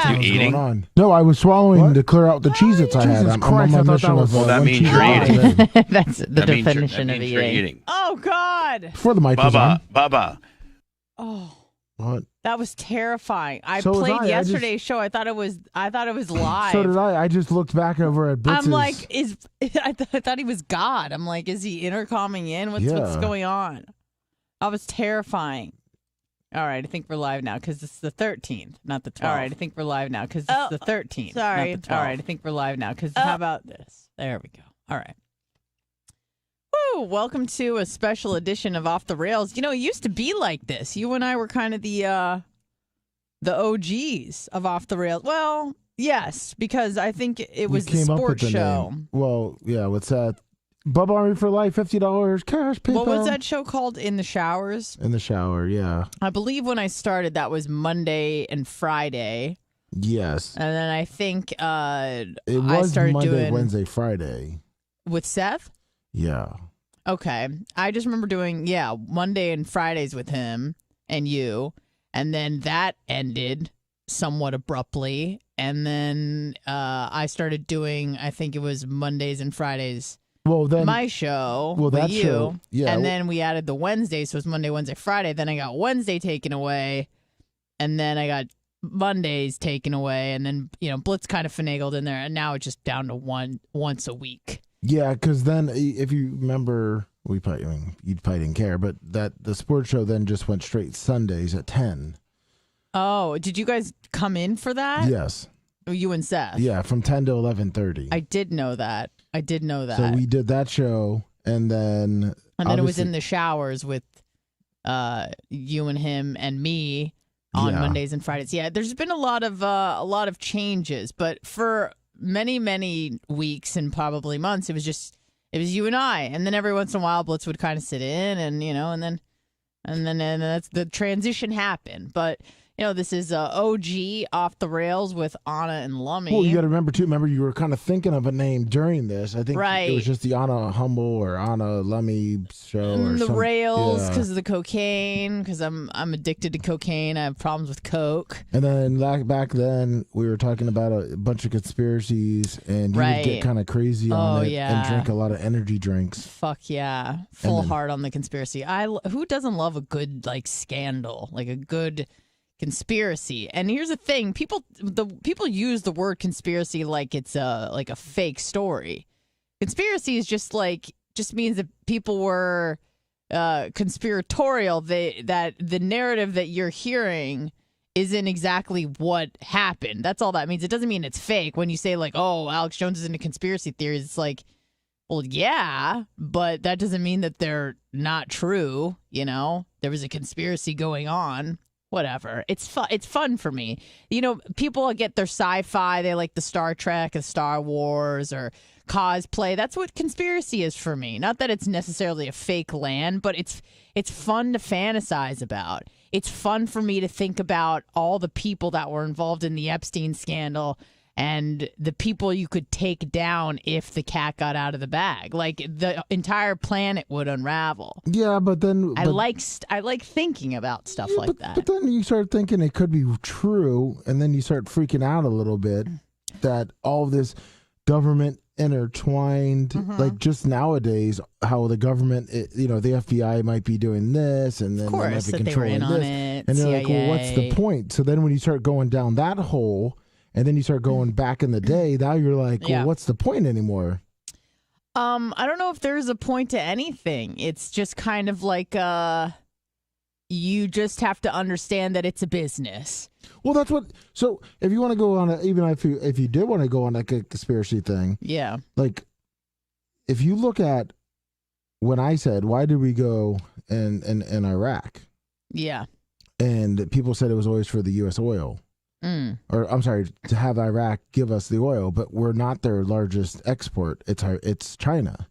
Yeah. You eating? Going on. No, I was swallowing to clear out the Cheez-Its I had. I'm on my mission of Well, that one means you're Cheez-It. eating. That's the That means you're- definition that of means you're eating. Oh, God. Before the mic was on. Bubba. Oh. What? That was terrifying. I So was played I. yesterday's show. I thought it was live. So did I. I just looked back over at Blitz's. I'm like, I thought he was God. I'm like, is he intercomming in? What's going on? That was terrifying. All right, I think we're live now because it's the 13th, not the 12th. All right, I think we're live now because it's the 13th. Sorry. Not the 12th. All right, I think we're live now because how about this? There we go. All right. Woo! Welcome to a special edition of Off the Rails. You know, it used to be like this. You and I were kind of the OGs of Off the Rails. Well, yes, because I think it was the sports show. Name. Well, yeah, what's that? Bubba Army for Life, $50 cash, PayPal. What was that show called? In the Showers? In the Shower, yeah. I believe when I started, that was Monday and Friday. Yes. And then I think it was I started Monday, doing Wednesday, Friday. With Seth? Yeah. Okay. I just remember doing, Monday and Fridays with him and you. And then that ended somewhat abruptly. And then I started doing, I think it was Mondays and Fridays. Well, then my show with you. Show, yeah. And then we added the Wednesday, so it was Monday, Wednesday, Friday. Then I got Wednesday taken away. And then I got Mondays taken away. And then, Blitz kind of finagled in there. And now it's just down to once a week. Yeah, because then if you remember, you probably didn't care, but that the sports show then just went straight Sundays at 10. Oh, did you guys come in for that? Yes. You and Seth? Yeah, from 10 to 11:30. I did know that. So we did that show, and then it was in the showers with you and him and me on Mondays and Fridays. Yeah, there's been a lot of changes, but for many weeks and probably months, it was you and I, and then every once in a while Blitz would kind of sit in, and and then that's the transition happened. But this is OG Off the Rails with Anna and Lummy. Well, you got to remember too. Remember, you were kind of thinking of a name during this. I think it was just the Anna Humble or Anna Lummy show, or the Rails, yeah. because of the cocaine. Because I'm addicted to cocaine. I have problems with coke. And then back then, we were talking about a bunch of conspiracies, and you would get kind of crazy on it and drink a lot of energy drinks. Fuck yeah, full hard on the conspiracy. Who doesn't love a good scandal, like a good conspiracy? And here's the thing: people use the word conspiracy like it's a fake story. Conspiracy is just means that people were conspiratorial. That the narrative that you're hearing isn't exactly what happened. That's all that means. It doesn't mean it's fake. When you say oh, Alex Jones is into conspiracy theories, it's like, well, yeah, but that doesn't mean that they're not true. There was a conspiracy going on. Whatever. It's fun. It's fun for me. People get their sci-fi. They like the Star Trek, the Star Wars, or cosplay. That's what conspiracy is for me. Not that it's necessarily a fake land, but it's fun to fantasize about. It's fun for me to think about all the people that were involved in the Epstein scandal and the people you could take down if the cat got out of the bag. Like, the entire planet would unravel. Yeah, but then I like thinking about stuff like that. But then you start thinking it could be true, and then you start freaking out a little bit that all this government intertwined, like just nowadays, how the government, the FBI might be doing this, and then of course, they might be that they were in controlling on this, it. and they're CIA. like, well, what's the point? So then when you start going down that hole, and then you start going back in the day, now you're like, well, what's the point anymore? I don't know if there's a point to anything. It's just kind of like you just have to understand that it's a business. Well, that's what. So if you want to go on, even if you did want to go on like a conspiracy thing, yeah. Like if you look at when I said, why did we go in Iraq? Yeah. And people said it was always for the U.S. oil. Or I'm sorry, to have Iraq give us the oil, but we're not their largest export. It's China.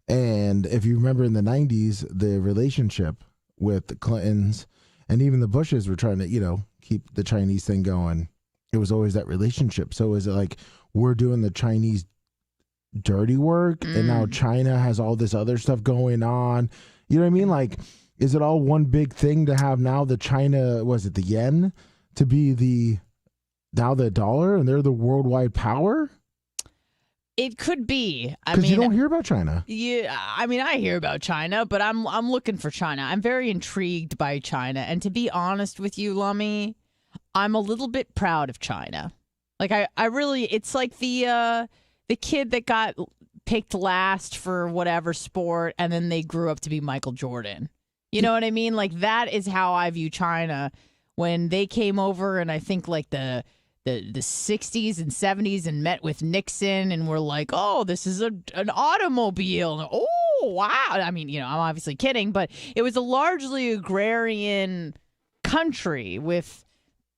And if you remember in the 90s, the relationship with the Clintons and even the Bushes were trying to, keep the Chinese thing going. It was always that relationship. So is it like we're doing the Chinese dirty work and now China has all this other stuff going on? You know what I mean? Like, is it all one big thing to have now the China, was it the yen, to be the now the dollar and they're the worldwide power? It could be. Because you don't hear about China. Yeah, I mean, I hear about China, but I'm looking for China. I'm very intrigued by China, and to be honest with you, Lummy, I'm a little bit proud of China. Like I really, it's like the kid that got picked last for whatever sport, and then they grew up to be Michael Jordan. You know what I mean? Like that is how I view China when they came over, and I think like the 60s and 70s and met with Nixon and were like, oh, this is an automobile. Oh, wow. I mean, you know, I'm obviously kidding, but it was a largely agrarian country with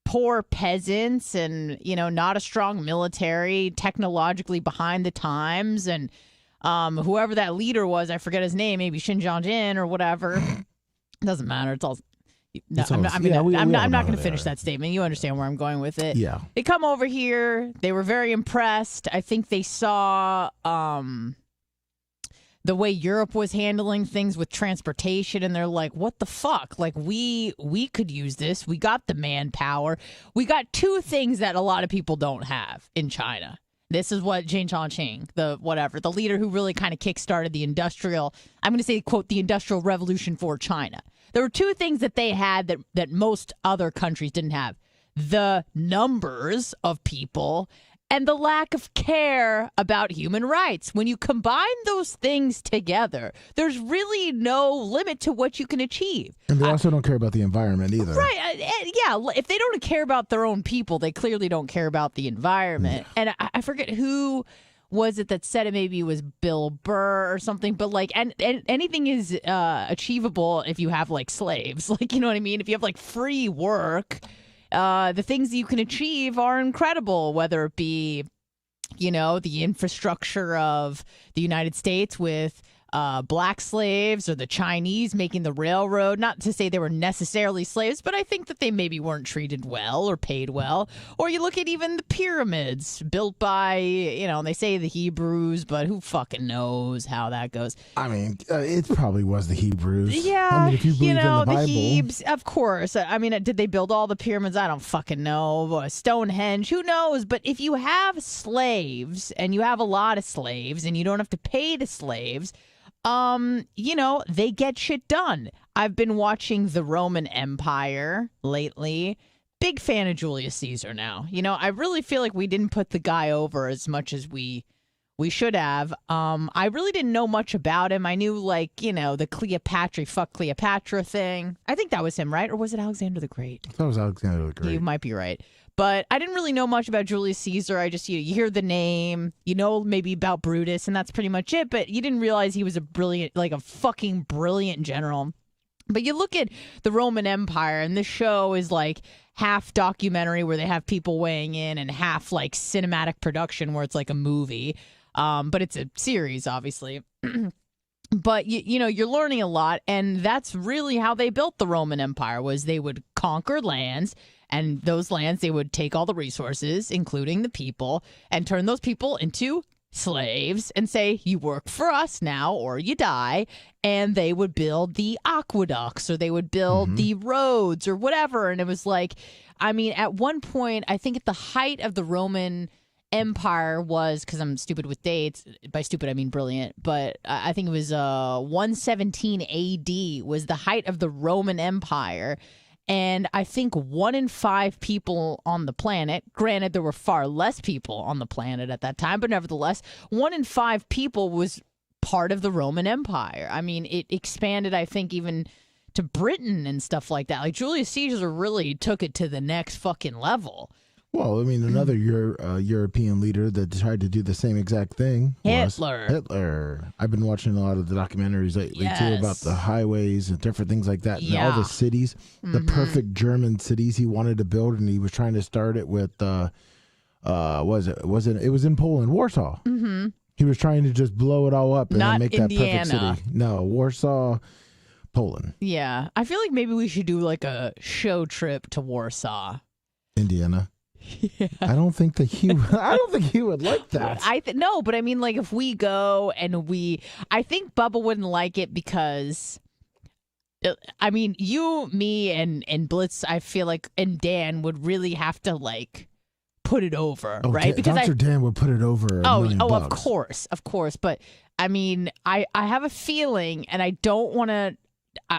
poor peasants and, you know, not a strong military, technologically behind the times. And whoever that leader was, I forget his name, maybe Xi Jinping or whatever. It doesn't matter. It's all... No, I'm not going to finish that statement. You understand where I'm going with it. Yeah. They come over here. They were very impressed. I think they saw the way Europe was handling things with transportation, and they're like, what the fuck? Like, we could use this. We got the manpower. We got two things that a lot of people don't have in China. This is what Jane Chongqing, the leader who really kind of kickstarted the industrial, I'm going to say, quote, the industrial revolution for China. There were two things that they had that most other countries didn't have. The numbers of people and the lack of care about human rights. When you combine those things together, there's really no limit to what you can achieve. And they also don't care about the environment either. Right. Yeah. If they don't care about their own people, they clearly don't care about the environment. Yeah. And I forget who was it that said it. Maybe it was Bill Burr or something. But like, and anything is achievable if you have like slaves. Like, you know what I mean? If you have like free work, the things that you can achieve are incredible, whether it be, you know, the infrastructure of the United States with black slaves or the Chinese making the railroad. Not to say they were necessarily slaves, but I think that they maybe weren't treated well or paid well. Or you look at even the pyramids built by, you know, they say the Hebrews, but who fucking knows how that goes. I mean, it probably was the Hebrews. Yeah, I mean, if you believe in the Bible. Hebes, of course. I mean, did they build all the pyramids? I don't fucking know. Stonehenge, who knows? But if you have slaves, and you have a lot of slaves, and you don't have to pay the slaves, you know, they get shit done. I've been watching the Roman Empire lately. Big fan of Julius Caesar now. You know, I really feel like we didn't put the guy over as much as we should have. I really didn't know much about him. I knew, like, you know, the fuck Cleopatra thing. I think that was him, right? Or was it Alexander the Great? That was Alexander the Great. You might be right. But I didn't really know much about Julius Caesar. I just, you hear the name, you know, maybe about Brutus, and that's pretty much it. But you didn't realize he was a fucking brilliant general. But you look at the Roman Empire, and this show is like half documentary where they have people weighing in, and half like cinematic production where it's like a movie. But it's a series, obviously. But, you know, you're learning a lot, and that's really how they built the Roman Empire, was they would conquer lands, and those lands, they would take all the resources, including the people, and turn those people into slaves and say, you work for us now or you die. And they would build the aqueducts, or they would build the roads or whatever. And it was like, I mean, at one point, I think at the height of the Roman Empire was, because I'm stupid with dates, by stupid I mean brilliant, but I think it was 117 AD was the height of the Roman Empire. And I think 1 in 5 people on the planet, granted there were far less people on the planet at that time, but nevertheless, 1 in 5 people was part of the Roman Empire. I mean, it expanded, I think, even to Britain and stuff like that. Like, Julius Caesar really took it to the next fucking level. Well, I mean, another European leader that tried to do the same exact thing was Hitler. I've been watching a lot of the documentaries lately, too, about the highways and different things like that. And all the cities, the perfect German cities he wanted to build, and he was trying to start it with, it was in Poland, Warsaw. Mm-hmm. He was trying to just blow it all up and then make Indiana. That perfect city. No, Warsaw, Poland. Yeah. I feel like maybe we should do like a show trip to Warsaw. Indiana. Yeah. I don't think he would like that. No, but I mean, like, if we go and I think Bubba wouldn't like it because, I mean, you, me, and Blitz, I feel like, and Dan would really have to, like, put it over, right? Because Dr. Dan would put it over. Of course. But I mean, I have a feeling, and I don't want to.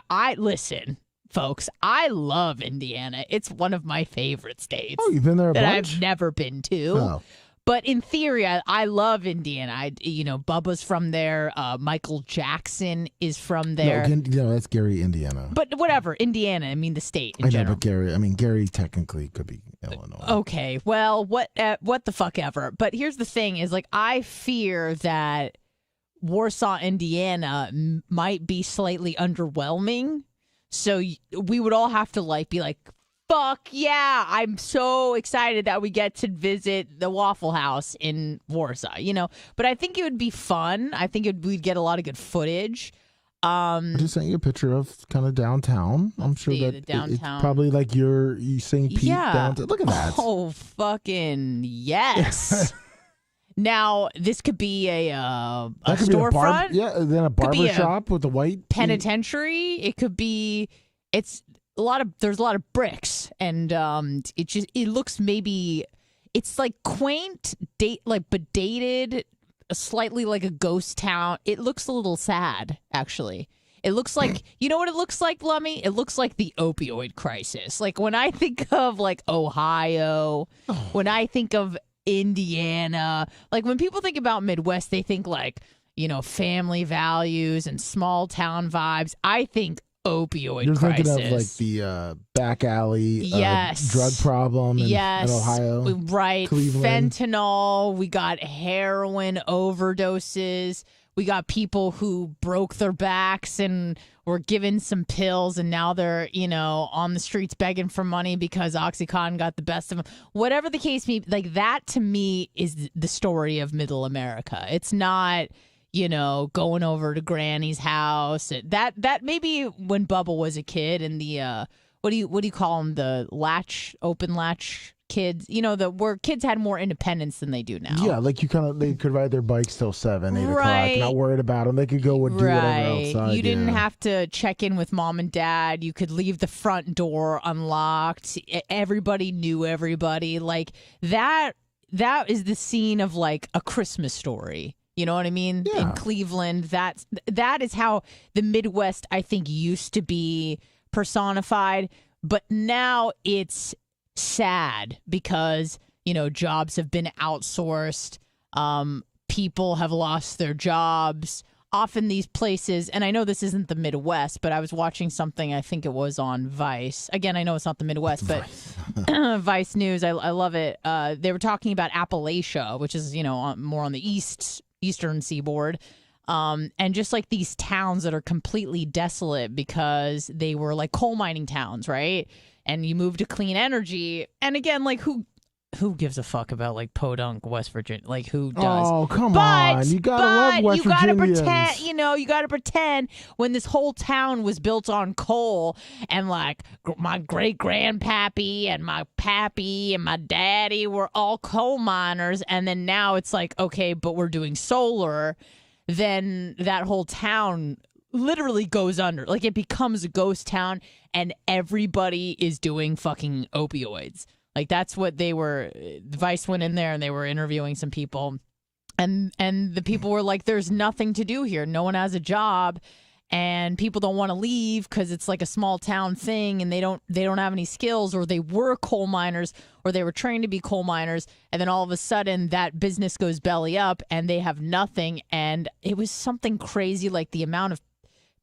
I listen, folks. I love Indiana. It's one of my favorite states. Oh, you've been there a that bunch? I've never been to. Oh. But in theory, I love Indiana. Bubba's from there. Michael Jackson is from there. No, that's Gary, Indiana. But whatever, Indiana. I mean, the state in general. But Gary technically could be Illinois. Okay, well, what the fuck ever. But here's the thing: is like I fear that Warsaw, Indiana, might be slightly underwhelming. So we would all have to be like. Fuck yeah, I'm so excited that we get to visit the Waffle House in Warsaw, But I think it would be fun. I think we'd get a lot of good footage. I just sent you a picture of kind of downtown. I'm sure that it's probably like you seeing Pete downtown. Look at that. Oh, fucking yes. Now, this could be a storefront. Then a barber shop with a white penitentiary. It could be, there's a lot of bricks, and it looks maybe it's like quaint, but dated, slightly like a ghost town. It looks a little sad, actually. It looks like you know what it looks like, Lummy? It looks like the opioid crisis. Like when I think of Ohio, when I think of Indiana, like when people think about Midwest, they think family values and small town vibes. I think opioid You're crisis. Thinking of the back alley drug problem in Ohio. Right. Cleveland. Fentanyl. We got heroin overdoses. We got people who broke their backs and were given some pills, and now they're, on the streets begging for money because Oxycontin got the best of them. Whatever the case may be, that to me is the story of Middle America. It's not going over to Granny's house. That maybe when Bubba was a kid, and the what do you call them? The open latch kids. Where kids had more independence than they do now. Yeah, like they could ride their bikes till 7, 8 o'clock, not worried about them. They could go and do whatever outside. You didn't have to check in with mom and dad. You could leave the front door unlocked. Everybody knew everybody. Like that is the scene of a Christmas Story. You know what I mean? Yeah. In Cleveland, that is how the Midwest, I think, used to be personified. But now it's sad because, jobs have been outsourced. People have lost their jobs. Often these places, and I know this isn't the Midwest, but I was watching something, I think it was on Vice. Again, I know it's not the Midwest, but Vice News, I love it. They were talking about Appalachia, which is, more on the eastern seaboard, and just these towns that are completely desolate because they were coal mining towns, right? And you move to clean energy, and again, who gives a fuck about Podunk, West Virginia? Who does? Oh, come on! You gotta love West Virginians. You gotta pretend when this whole town was built on coal, and my great grandpappy and my pappy and my daddy were all coal miners, and then now it's okay, but we're doing solar. Then that whole town literally goes under. It becomes a ghost town, and everybody is doing fucking opioids. That's what they were. Vice went in there and they were interviewing some people, and the people were like, "There's nothing to do here. No one has a job, and people don't want to leave because it's a small town thing, and they don't have any skills, or they were coal miners, or they were trained to be coal miners, and then all of a sudden that business goes belly up, and they have nothing." And it was something crazy, the amount of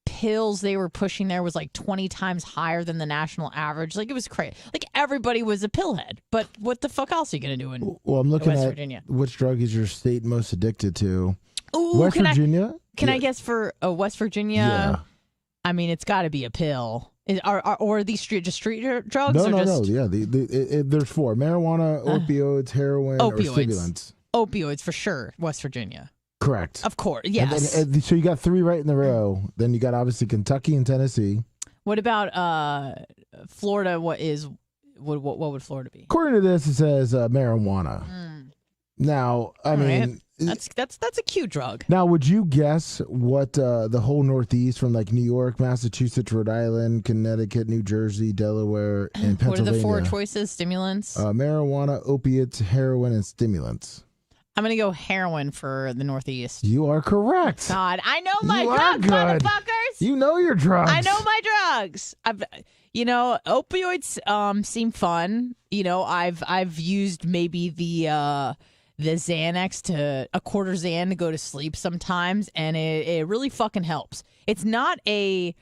pills they were pushing there was 20 times higher than the national average. It was crazy. Everybody was a pillhead. But what the fuck else are you gonna do in I'm looking West at Virginia? Which drug is your state most addicted to? Ooh, West Virginia? Can I guess for West Virginia? Yeah. I mean, it's got to be a pill. Are these just street drugs? No. Yeah, there's 4: marijuana, opioids, heroin, or stimulants. Opioids for sure. West Virginia. Correct. Of course, yes. And so you got 3 right in the row. Then you got obviously Kentucky and Tennessee. What about Florida? What would Florida be? According to this, it says marijuana. Now, I mean, That's a cute drug. Now, would you guess what the whole Northeast from like New York, Massachusetts, Rhode Island, Connecticut, New Jersey, Delaware, and Pennsylvania? What are the 4 choices? Stimulants? Marijuana, opiates, heroin, and stimulants. I'm going to go heroin for the Northeast. You are correct. God, I know my drugs, motherfuckers. You know your drugs. I know my drugs. Opioids seem fun. I've used maybe the Xanax to a quarter Xan to go to sleep sometimes, and it really fucking helps. It's not it's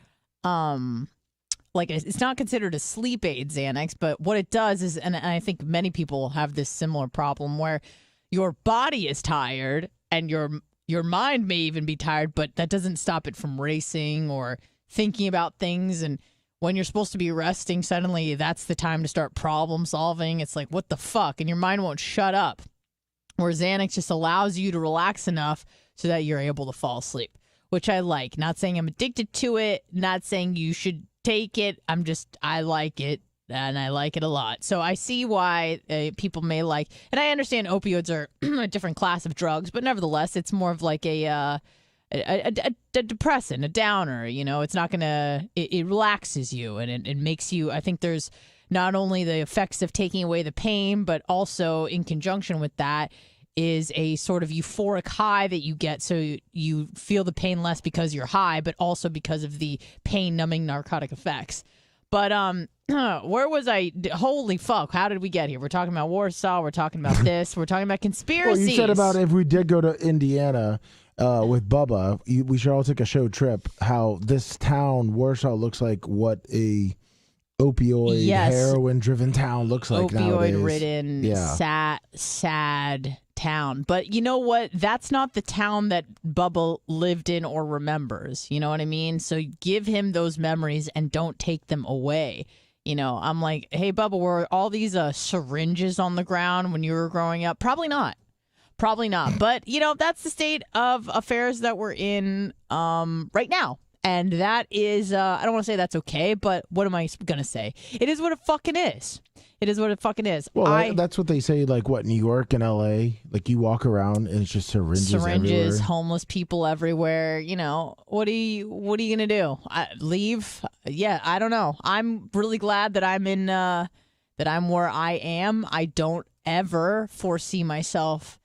not considered a sleep aid Xanax, but what it does is, and I think many people have this similar problem where your body is tired and your mind may even be tired, but that doesn't stop it from racing or thinking about things. And when you're supposed to be resting, suddenly that's the time to start problem solving. It's like, what the fuck? And your mind won't shut up. Where Xanax just allows you to relax enough so that you're able to fall asleep, which I like. Not saying I'm addicted to it, not saying you should take it. I like it, and I like it a lot. So I see why people may like, and I understand opioids are a different class of drugs, but nevertheless, it's more of like a depressant, a downer. It's not gonna, it relaxes you, and it makes you, I think there's not only the effects of taking away the pain, but also in conjunction with that is a sort of euphoric high that you get. So you feel the pain less because you're high, but also because of the pain numbing narcotic effects. But where was I? Holy fuck. How did we get here? We're talking about Warsaw. We're talking about this. We're talking about conspiracies. Well, you said about if we did go to Indiana with Bubba, we should all take a show trip. How this town, Warsaw, looks like what a opioid, heroin-driven town looks like nowadays. Opioid-ridden, sad town. But you know what? That's not the town that Bubba lived in or remembers. You know what I mean? So give him those memories and don't take them away. I'm like, hey, Bubba, were all these syringes on the ground when you were growing up? Probably not. But, that's the state of affairs that we're in right now. And that is, I don't want to say that's okay, but what am I going to say? It is what it fucking is. It is what it fucking is. Well, that's what they say, like, what, New York and L.A.? Like, you walk around and it's just syringes everywhere. Homeless people everywhere. What are you going to do? Leave? Yeah, I don't know. I'm really glad that I'm in, that I'm where I am. I don't ever foresee myself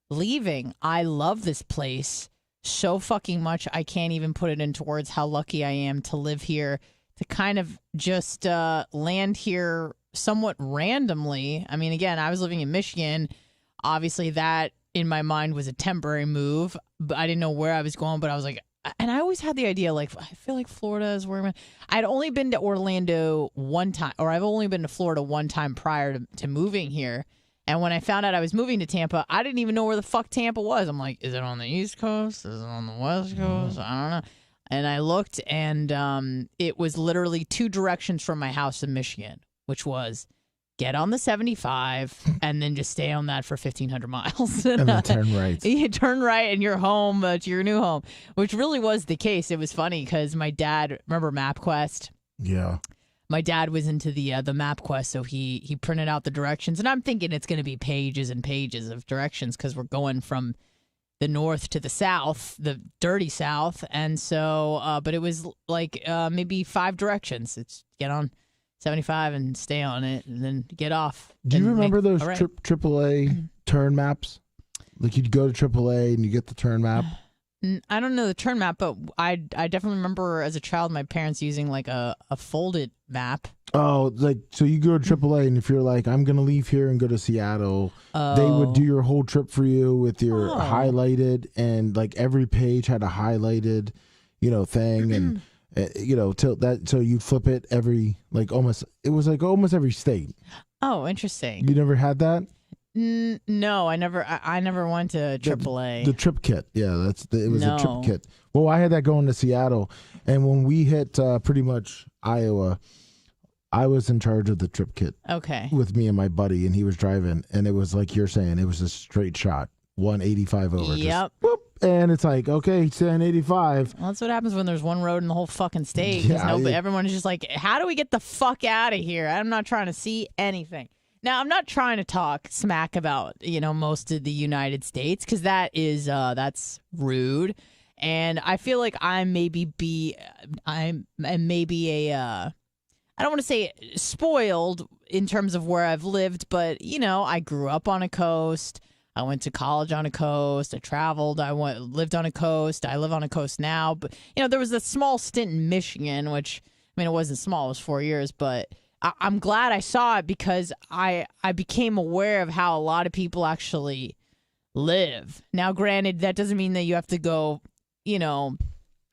leaving. I love this place so fucking much. I can't even put it into words how lucky I am to live here, to kind of just land here somewhat randomly. I mean, again, I was living in Michigan. Obviously, that in my mind was a temporary move, but I didn't know where I was going. But I was like, and I always had the idea, like, I feel like Florida is where I'm at. I'd only been to Orlando one time, or I've only been to Florida one time prior to moving here. And when I found out I was moving to Tampa, I didn't even know where the fuck Tampa was. I'm like, is it on the East Coast? Is it on the West Coast? I don't know. And I looked, and it was literally 2 directions from my house in Michigan, which was get on the 75 and then just stay on that for 1,500 miles. And then turn right. You turn right and you're home to your new home, which really was the case. It was funny because my dad, remember MapQuest? Yeah. My dad was into the MapQuest, so he printed out the directions, and I'm thinking it's going to be pages and pages of directions because we're going from the north to the south, the dirty south, and so, but it was like maybe 5 directions. It's get on 75 and stay on it, and then get off. Do you remember those AAA turn maps? Like you'd go to AAA and you get the turn map. I don't know the turn map, but I definitely remember as a child my parents using like a folded map. Oh, like so you go to AAA, and if you're like, I'm gonna leave here and go to Seattle, they would do your whole trip for you with your highlighted, and like every page had a highlighted, thing, and till that, so you flip it every almost every state. Oh, interesting. You never had that? No, I never went to AAA. The trip kit, yeah, it was a trip kit. Well, I had that going to Seattle, and when we hit pretty much Iowa, I was in charge of the trip kit. Okay. With me and my buddy, and he was driving, and it was like you're saying, it was a straight shot, 185 over. Yep. Just, whoop, and it's like, okay, 1085. Well, that's what happens when there's one road in the whole fucking state. Yeah, everyone is just like, how do we get the fuck out of here? I'm not trying to see anything. Now, I'm not trying to talk smack about, most of the United States, because that's rude. And I feel like I'm maybe I don't want to say spoiled in terms of where I've lived, but, I grew up on a coast. I went to college on a coast. I traveled. Lived on a coast. I live on a coast now. But, there was a small stint in Michigan, which, it wasn't small. It was 4 years, but I'm glad I saw it because I became aware of how a lot of people actually live. Now, granted, that doesn't mean that you have to go,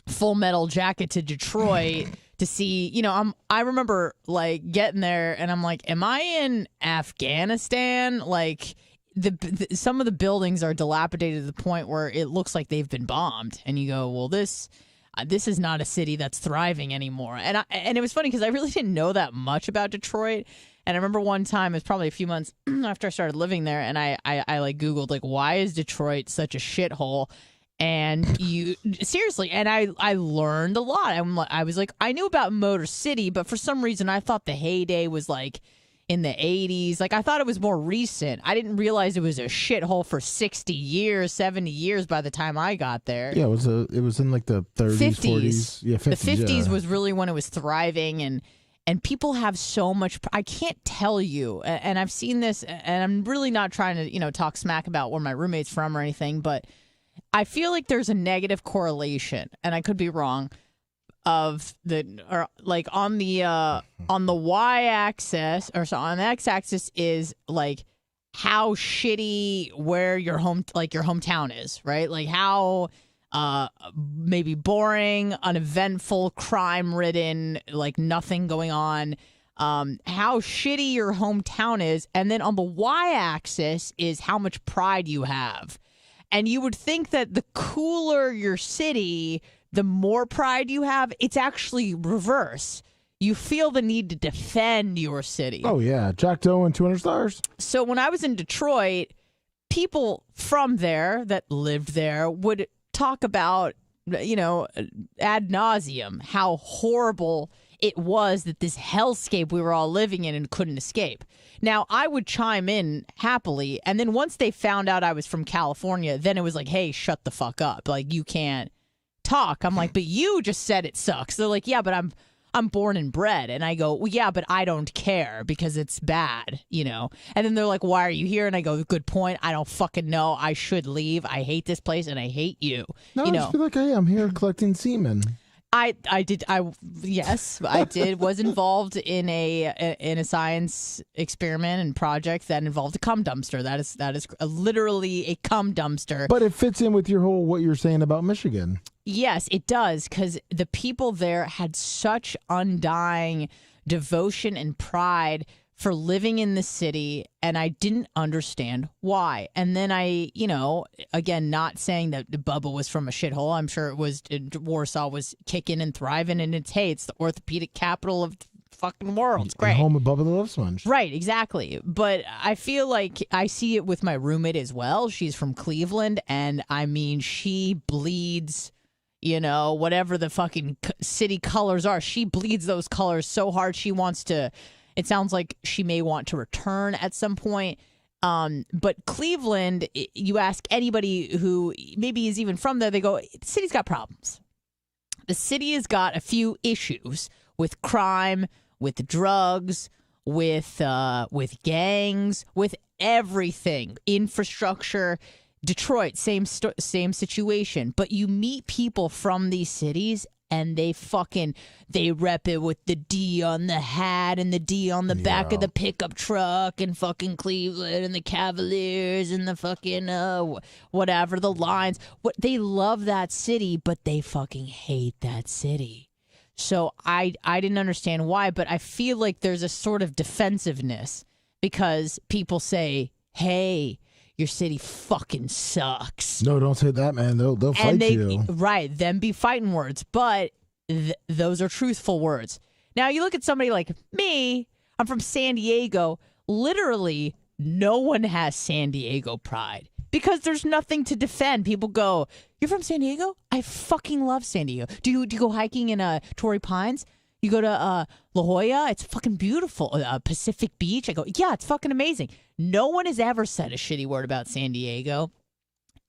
Full Metal Jacket to Detroit to see, I remember like getting there and I'm like, am I in Afghanistan? Like some of the buildings are dilapidated to the point where it looks like they've been bombed. And you go, well, this is not a city that's thriving anymore. And it was funny because I really didn't know that much about Detroit. And I remember one time, it was probably a few months after I started living there, and I like Googled, like, why is Detroit such a shithole? And seriously, and I learned a lot. I was like, I knew about Motor City, but for some reason I thought the heyday was like in the 80s. Like, I thought it was more recent. I didn't realize it was a shithole for 60 years, 70 years by the time I got there. Yeah, it was in like the 30s, 40s. Yeah, 50s. The 50s yeah. was really when it was thriving, and people have so much. I can't tell you, and I've seen this, and I'm really not trying to, talk smack about where my roommate's from or anything, but I feel like there's a negative correlation, and I could be wrong, on the y-axis, or so on the x-axis is like how shitty where your hometown is, right? Like how maybe boring, uneventful, crime-ridden, like nothing going on. How shitty your hometown is, and then on the y-axis is how much pride you have. And you would think that the cooler your city, the more pride you have. It's actually reverse. You feel the need to defend your city. Oh, yeah. Jack Doe and 200 stars. So when I was in Detroit, people from there that lived there would talk about, ad nauseum, how horrible it was that this hellscape we were all living in and couldn't escape. Now, I would chime in happily, and then once they found out I was from California, then it was like, hey, shut the fuck up. Like, you can't talk. I'm like, but you just said it sucks. They're like, yeah, but I'm born and bred. And I go, well, yeah, but I don't care because it's bad, And then they're like, why are you here? And I go, good point. I don't fucking know. I should leave. I hate this place and I hate you. No, I just feel like I am here collecting semen. Yes, I did. Was involved in a science experiment and project that involved a cum dumpster. That is literally a cum dumpster. But it fits in with what you're saying about Michigan. Yes, it does, because the people there had such undying devotion and pride for living in the city, and I didn't understand why. And then again, not saying that Bubba was from a shithole. I'm sure Warsaw was kicking and thriving, and it's the orthopedic capital of the fucking world. It's great. And home of Bubba the Love Sponge. Right, exactly. But I feel like I see it with my roommate as well. She's from Cleveland, and she bleeds, whatever the fucking city colors are. She bleeds those colors so hard she wants to. It sounds like she may want to return at some point. But Cleveland, you ask anybody who maybe is even from there, they go, the city's got problems. The city has got a few issues with crime, with drugs, with gangs, with everything, infrastructure. Detroit, same situation. But you meet people from these cities, and they rep it with the D on the hat and the D on the back of the pickup truck, and fucking Cleveland and the Cavaliers and the fucking whatever, the Lions. They love that city, but they fucking hate that city. So I didn't understand why, but I feel like there's a sort of defensiveness because people say, hey, your city fucking sucks. No, don't say that, man. They'll fight you. Right, them be fighting words, but those are truthful words. Now, you look at somebody like me, I'm from San Diego. Literally, no one has San Diego pride because there's nothing to defend. People go, you're from San Diego? I fucking love San Diego. Do you go hiking in Torrey Pines? You go to La Jolla, it's fucking beautiful. Pacific Beach, I go, yeah, it's fucking amazing. No one has ever said a shitty word about San Diego.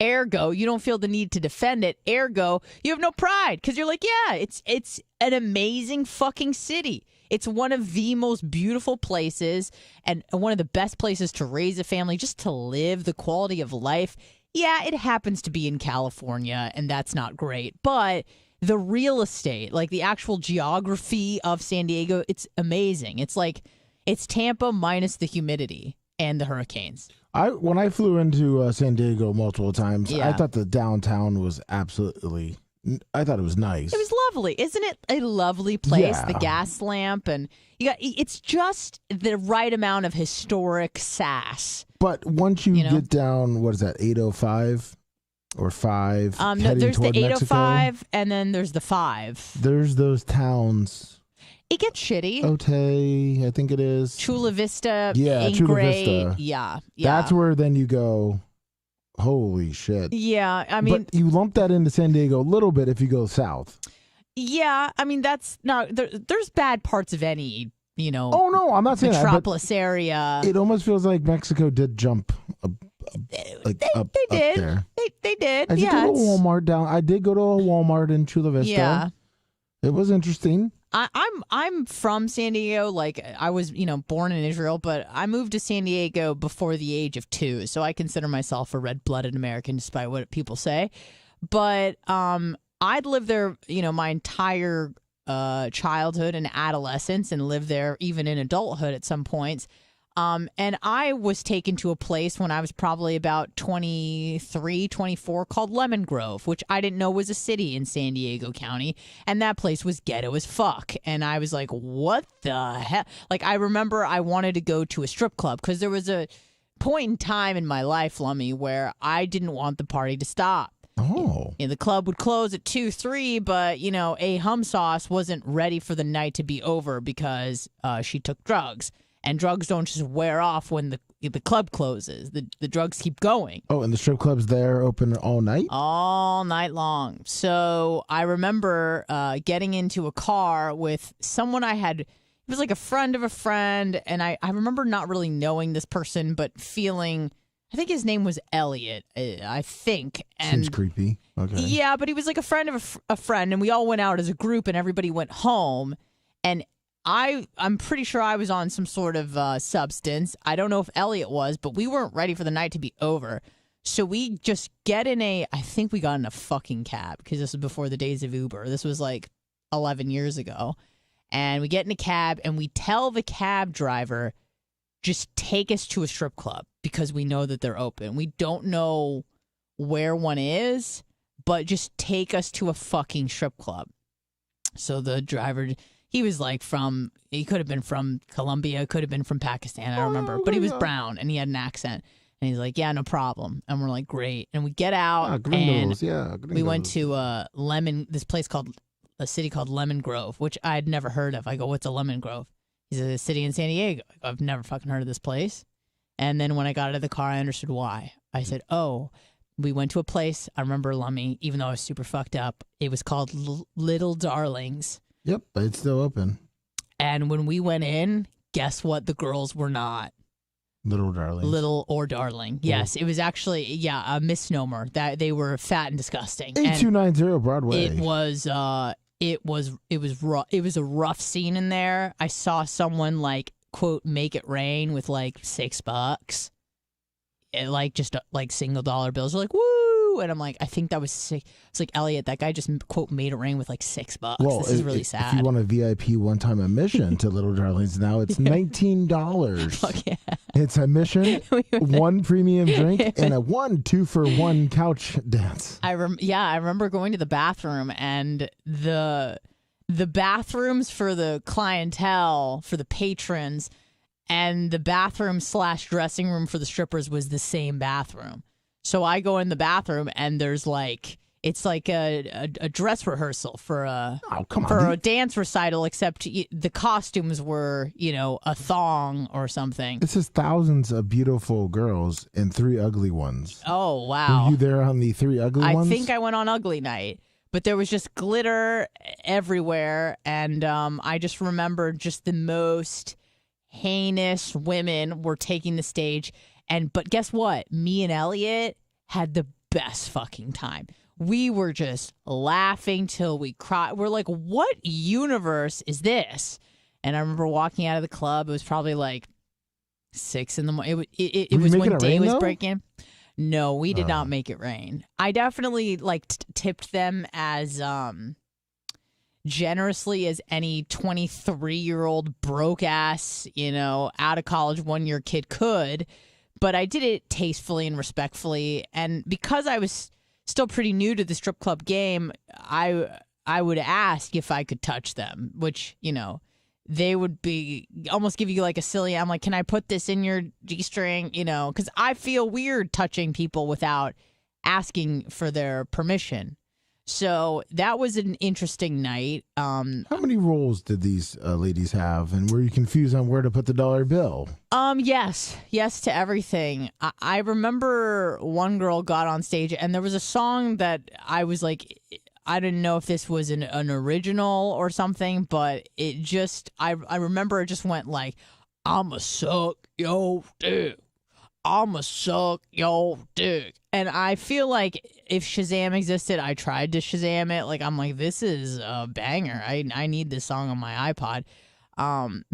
Ergo, you don't feel the need to defend it. Ergo, you have no pride because you're like, yeah, it's an amazing fucking city. It's one of the most beautiful places and one of the best places to raise a family, just to live, the quality of life. Yeah, it happens to be in California, and that's not great. But the real estate, like the actual geography of San Diego, it's amazing. It's Tampa minus the humidity and the hurricanes. When I flew into San Diego multiple times, I thought the downtown was absolutely... I thought it was nice. It was lovely. Isn't it a lovely place? Yeah. The gas lamp, and it's just the right amount of historic sass. But once you get down, what is that, 805 or 5? No, there's the 805, Mexico, and then there's the 5. There's those towns. It gets shitty. Otay, I think it is. Chula Vista. Yeah, Chula Vista. Yeah. That's where then you go, holy shit. Yeah, I mean... But you lump that into San Diego a little bit if you go south. Yeah, I mean, that's... No, there's bad parts of any, Oh, no, I'm not saying metropolis area. It almost feels like Mexico did jump up they did. There. They did. I did go to Walmart down. I did go to a Walmart in Chula Vista. Yeah. It was interesting. I'm from San Diego. Like, I was, born in Israel, but I moved to San Diego before the age of 2. So I consider myself a red-blooded American, despite what people say. But I'd lived there, my entire childhood and adolescence, and lived there even in adulthood at some points. And I was taken to a place when I was probably about 23, 24 called Lemon Grove, which I didn't know was a city in San Diego County. And that place was ghetto as fuck. And I was like, what the hell? Like, I remember I wanted to go to a strip club because there was a point in time in my life, Lummy, where I didn't want the party to stop. Oh. The club would close at 2, 3, but, a hum sauce wasn't ready for the night to be over because she took drugs. And drugs don't just wear off when the club closes. The drugs keep going. Oh, and the strip club's there open all night? All night long. So I remember getting into a car with someone it was like a friend of a friend, and I remember not really knowing this person, but feeling, I think his name was Elliot, I think. And seems creepy. Okay. Yeah, but he was like a friend of a friend, and we all went out as a group, and everybody went home, and I'm pretty sure I was on some sort of substance. I don't know if Elliot was, but we weren't ready for the night to be over. So we just I think we got in a fucking cab because this was before the days of Uber. This was like 11 years ago. And we get in a cab and we tell the cab driver, just take us to a strip club because we know that they're open. We don't know where one is, but just take us to a fucking strip club. So the driver... He was like he could have been from Colombia, could have been from Pakistan, I don't remember. But he was brown and he had an accent. And he's like, yeah, no problem. And we're like, great. And we get out gringos, we went to a city called Lemon Grove, which I'd never heard of. I go, what's a Lemon Grove? He's a city in San Diego. I've never fucking heard of this place. And then when I got out of the car, I understood why. I said, oh, we went to a place. I remember, Lummy, even though I was super fucked up, it was called Little Darlings. Yep, but it's still open. And when we went in, guess what? The girls were not. Little Darlings. Little or darling. Yes, it was actually, a misnomer. That they were fat and disgusting. 8290 Broadway. It was a rough scene in there. I saw someone like, quote, make it rain with like $6. And like just like single dollar bills. They're like, woo! And I'm like, I think that was sick. It's like, Elliot, that guy just, quote, made it rain with like $6. Well, this is really sad. If you want a VIP one-time admission to Little Darlings now, it's $19. Fuck yeah. It's admission, one premium drink, and a 2-for-1 couch dance. I remember going to the bathroom, and the bathrooms for the clientele, for the patrons, and the bathroom / dressing room for the strippers was the same bathroom. So I go in the bathroom and there's like, it's like a dress rehearsal for a dance recital, except the costumes were, a thong or something. This is thousands of beautiful girls and 3 ugly ones. Oh, wow. Were you there on the 3 ugly ones? I think I went on ugly night. but there was just glitter everywhere. And I just remember just the most heinous women were taking the stage. But guess what? Me and Elliot had the best fucking time. We were just laughing till we cried. We're like, what universe is this? And I remember walking out of the club. It was probably like 6 in the morning. It was when day was breaking. No, we did not make it rain. I definitely like tipped them as generously as any 23-year-old broke ass, out of college 1-year kid could. But I did it tastefully and respectfully. And because I was still pretty new to the strip club game, I would ask if I could touch them, which, they would be almost give you like a silly, I'm like, can I put this in your G-string? Because I feel weird touching people without asking for their permission. So that was an interesting night. How many rolls did these ladies have, and were you confused on where to put the dollar bill? Yes to everything. I remember one girl got on stage, and there was a song that I was like, I didn't know if this was an original or something, but it just, I remember it just went like, I'ma suck yo dick. I'ma suck yo dick. And I feel like if Shazam existed, I tried to Shazam it. Like, I'm like, this is a banger. I need this song on my iPod.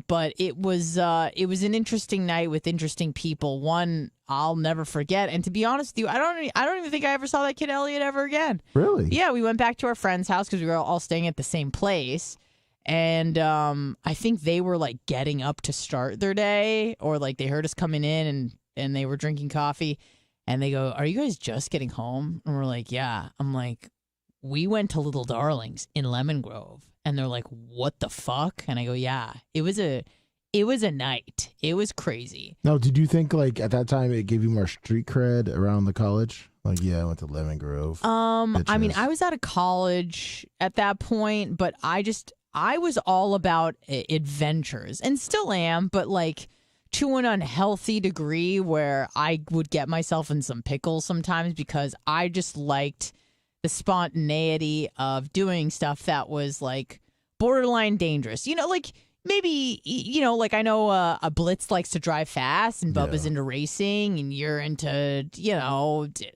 But it was an interesting night with interesting people. One I'll never forget. And to be honest with you, I don't even think I ever saw that kid Elliot ever again. Really? Yeah, we went back to our friend's house because we were all staying at the same place. And I think they were like getting up to start their day, or like they heard us coming in and they were drinking coffee, and they go, "Are you guys just getting home?" And we're like, "Yeah." I'm like, "We went to Little Darlings in Lemon Grove." And they're like, "What the fuck?" And I go, "Yeah, it was a night. It was crazy." Now, did you think like at that time it gave you more street cred around the college? Like, yeah, I went to Lemon Grove. I mean, I was out of college at that point, but I was all about adventures, and still am, but like to an unhealthy degree where I would get myself in some pickles sometimes because I just liked the spontaneity of doing stuff that was like borderline dangerous. Like maybe, like I know a Blitz likes to drive fast and Bubba's into racing and you're into,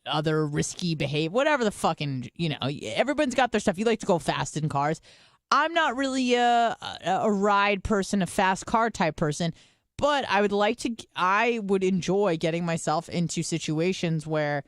other risky behavior, whatever the fucking, everyone's got their stuff. You like to go fast in cars. I'm not really a ride person, a fast car type person, but I would enjoy getting myself into situations where,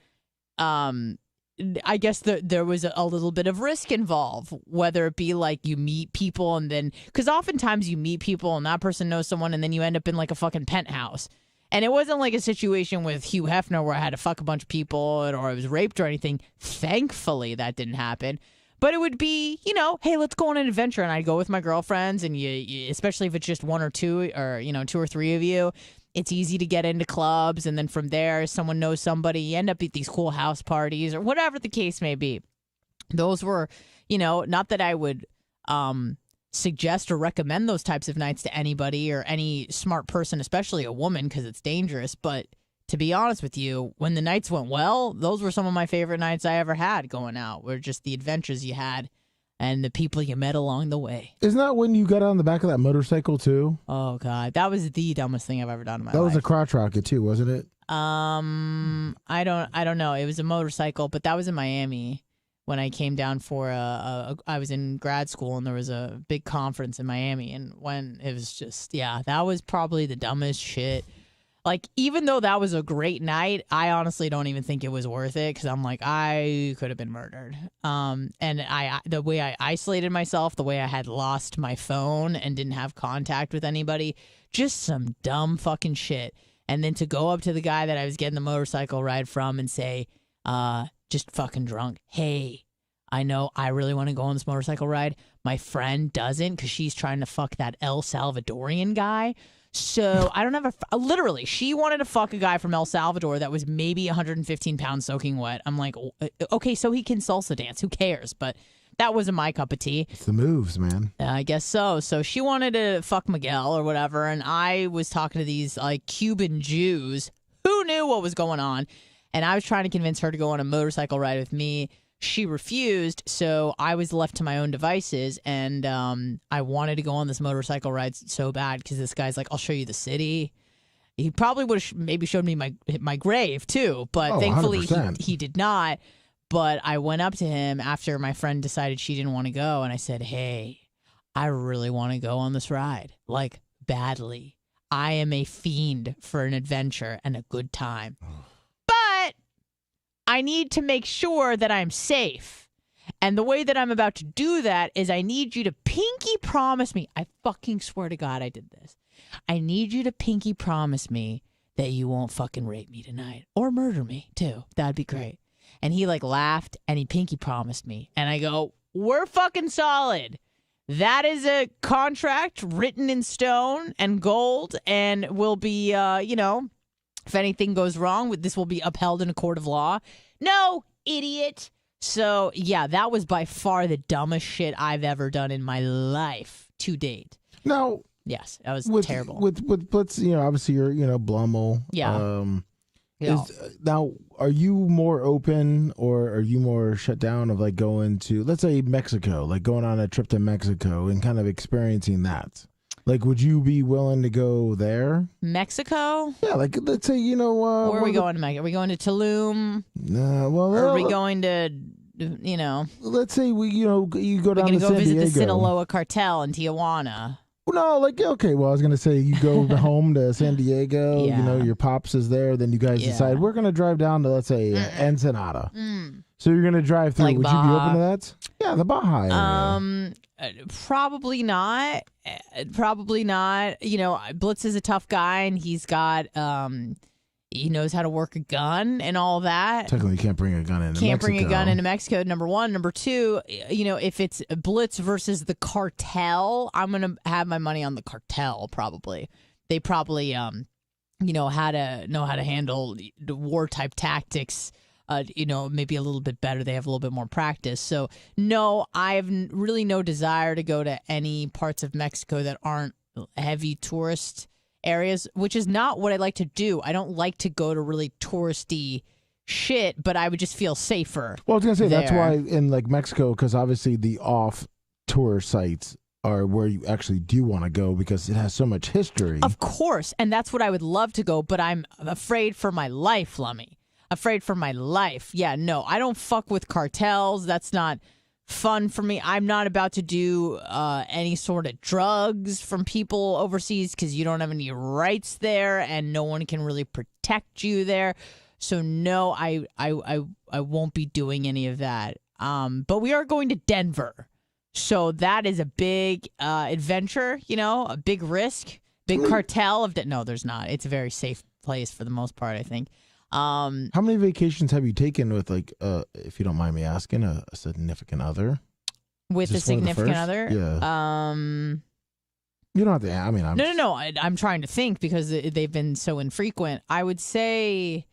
I guess there was a little bit of risk involved, whether it be like you meet people and then, because oftentimes you meet people and that person knows someone and then you end up in like a fucking penthouse. And it wasn't like a situation with Hugh Hefner where I had to fuck a bunch of people or I was raped or anything. Thankfully, that didn't happen. But it would be, hey, let's go on an adventure. And I'd go with my girlfriends, and you especially if it's just one or two or, 2 or 3 of you, it's easy to get into clubs. And then from there, someone knows somebody. You end up at these cool house parties or whatever the case may be. Those were, not that I would suggest or recommend those types of nights to anybody or any smart person, especially a woman, because it's dangerous. But to be honest with you, when the nights went well, those were some of my favorite nights I ever had going out, were just the adventures you had and the people you met along the way. Isn't that when you got on the back of that motorcycle too? Oh God, that was the dumbest thing I've ever done in my life. That was a crotch rocket too, wasn't it? I don't know. It was a motorcycle, but that was in Miami when I came down for I was in grad school and there was a big conference in Miami, and when it was just, that was probably the dumbest shit. Like, even though that was a great night, I honestly don't even think it was worth it because I'm like, I could have been murdered. And the way I isolated myself, the way I had lost my phone and didn't have contact with anybody, just some dumb fucking shit. And then to go up to the guy that I was getting the motorcycle ride from and say, just fucking drunk, "Hey, I know I really want to go on this motorcycle ride. My friend doesn't because she's trying to fuck that El Salvadorian guy. So I don't have literally, she wanted to fuck a guy from El Salvador that was maybe 115 pounds soaking wet." I'm like, okay, so he can salsa dance. Who cares? But that wasn't my cup of tea. It's the moves, man. I guess so. So she wanted to fuck Miguel or whatever. And I was talking to these like Cuban Jews who knew what was going on. And I was trying to convince her to go on a motorcycle ride with me She refused, so I was left to my own devices, and I wanted to go on this motorcycle ride so bad because this guy's like, I'll show you the city. He probably would have maybe showed me my grave, too, but thankfully he did not. But I went up to him after my friend decided she didn't want to go, and I said, hey, I really want to go on this ride, like badly. I am a fiend for an adventure and a good time. But I need to make sure that I'm safe. And the way that I'm about to do that is I need you to pinky promise me. I fucking swear to God I did this. I need you to pinky promise me that you won't fucking rape me tonight. Or murder me, too. That'd be great. And he like laughed and he pinky promised me. And I go, we're fucking solid. That is a contract written in stone and gold and will be, if anything goes wrong, this will be upheld in a court of law. No, idiot. So, yeah, that was by far the dumbest shit I've ever done in my life to date. Now, yes, that was terrible. With Blitz, obviously you're, Blummel. Yeah. Now, are you more open or are you more shut down of like going to, let's say, Mexico, like going on a trip to Mexico and kind of experiencing that? Like, would you be willing to go there? Mexico? Yeah, like, let's say, where are we going to Mexico? Are we going to Tulum? Or are we going to, Let's say you go down to San Diego. We're going to go visit the Sinaloa cartel in Tijuana. No, like, okay, well, I was going to say you go home to San Diego, your pops is there, then you guys decide we're going to drive down to, let's say, Ensenada. So you're going to drive through. Like Would Baja. you be open to that? Yeah, the Baja area. Probably not. Probably not. Blitz is a tough guy, and he's got, he knows how to work a gun and all that. Technically, you can't bring a gun into Mexico. Can't bring a gun into Mexico, number one. Number two, if it's Blitz versus the cartel, I'm going to have my money on the cartel, probably. They probably, how to know how to handle the war-type tactics, maybe a little bit better. They have a little bit more practice. So, no, I have really no desire to go to any parts of Mexico that aren't heavy tourist areas, which is not what I like to do. I don't like to go to really touristy shit, but I would just feel safer. Well, I was going to say, that's why in like Mexico, because obviously the off-tour sites are where you actually do want to go because it has so much history. Of course, and that's what I would love to go, but I'm afraid for my life, Lummy. Afraid for my life. Yeah, no, I don't fuck with cartels. That's not fun for me. I'm not about to do any sort of drugs from people overseas because you don't have any rights there and no one can really protect you there. So no, I won't be doing any of that. But we are going to Denver. So that is a big adventure, a big risk, big cartel of no, there's not. It's a very safe place for the most part, I think. How many vacations have you taken with, like, if you don't mind me asking, a significant other? With a significant other? Yeah. You don't have to. I mean, No. I'm trying to think because they've been so infrequent. I would say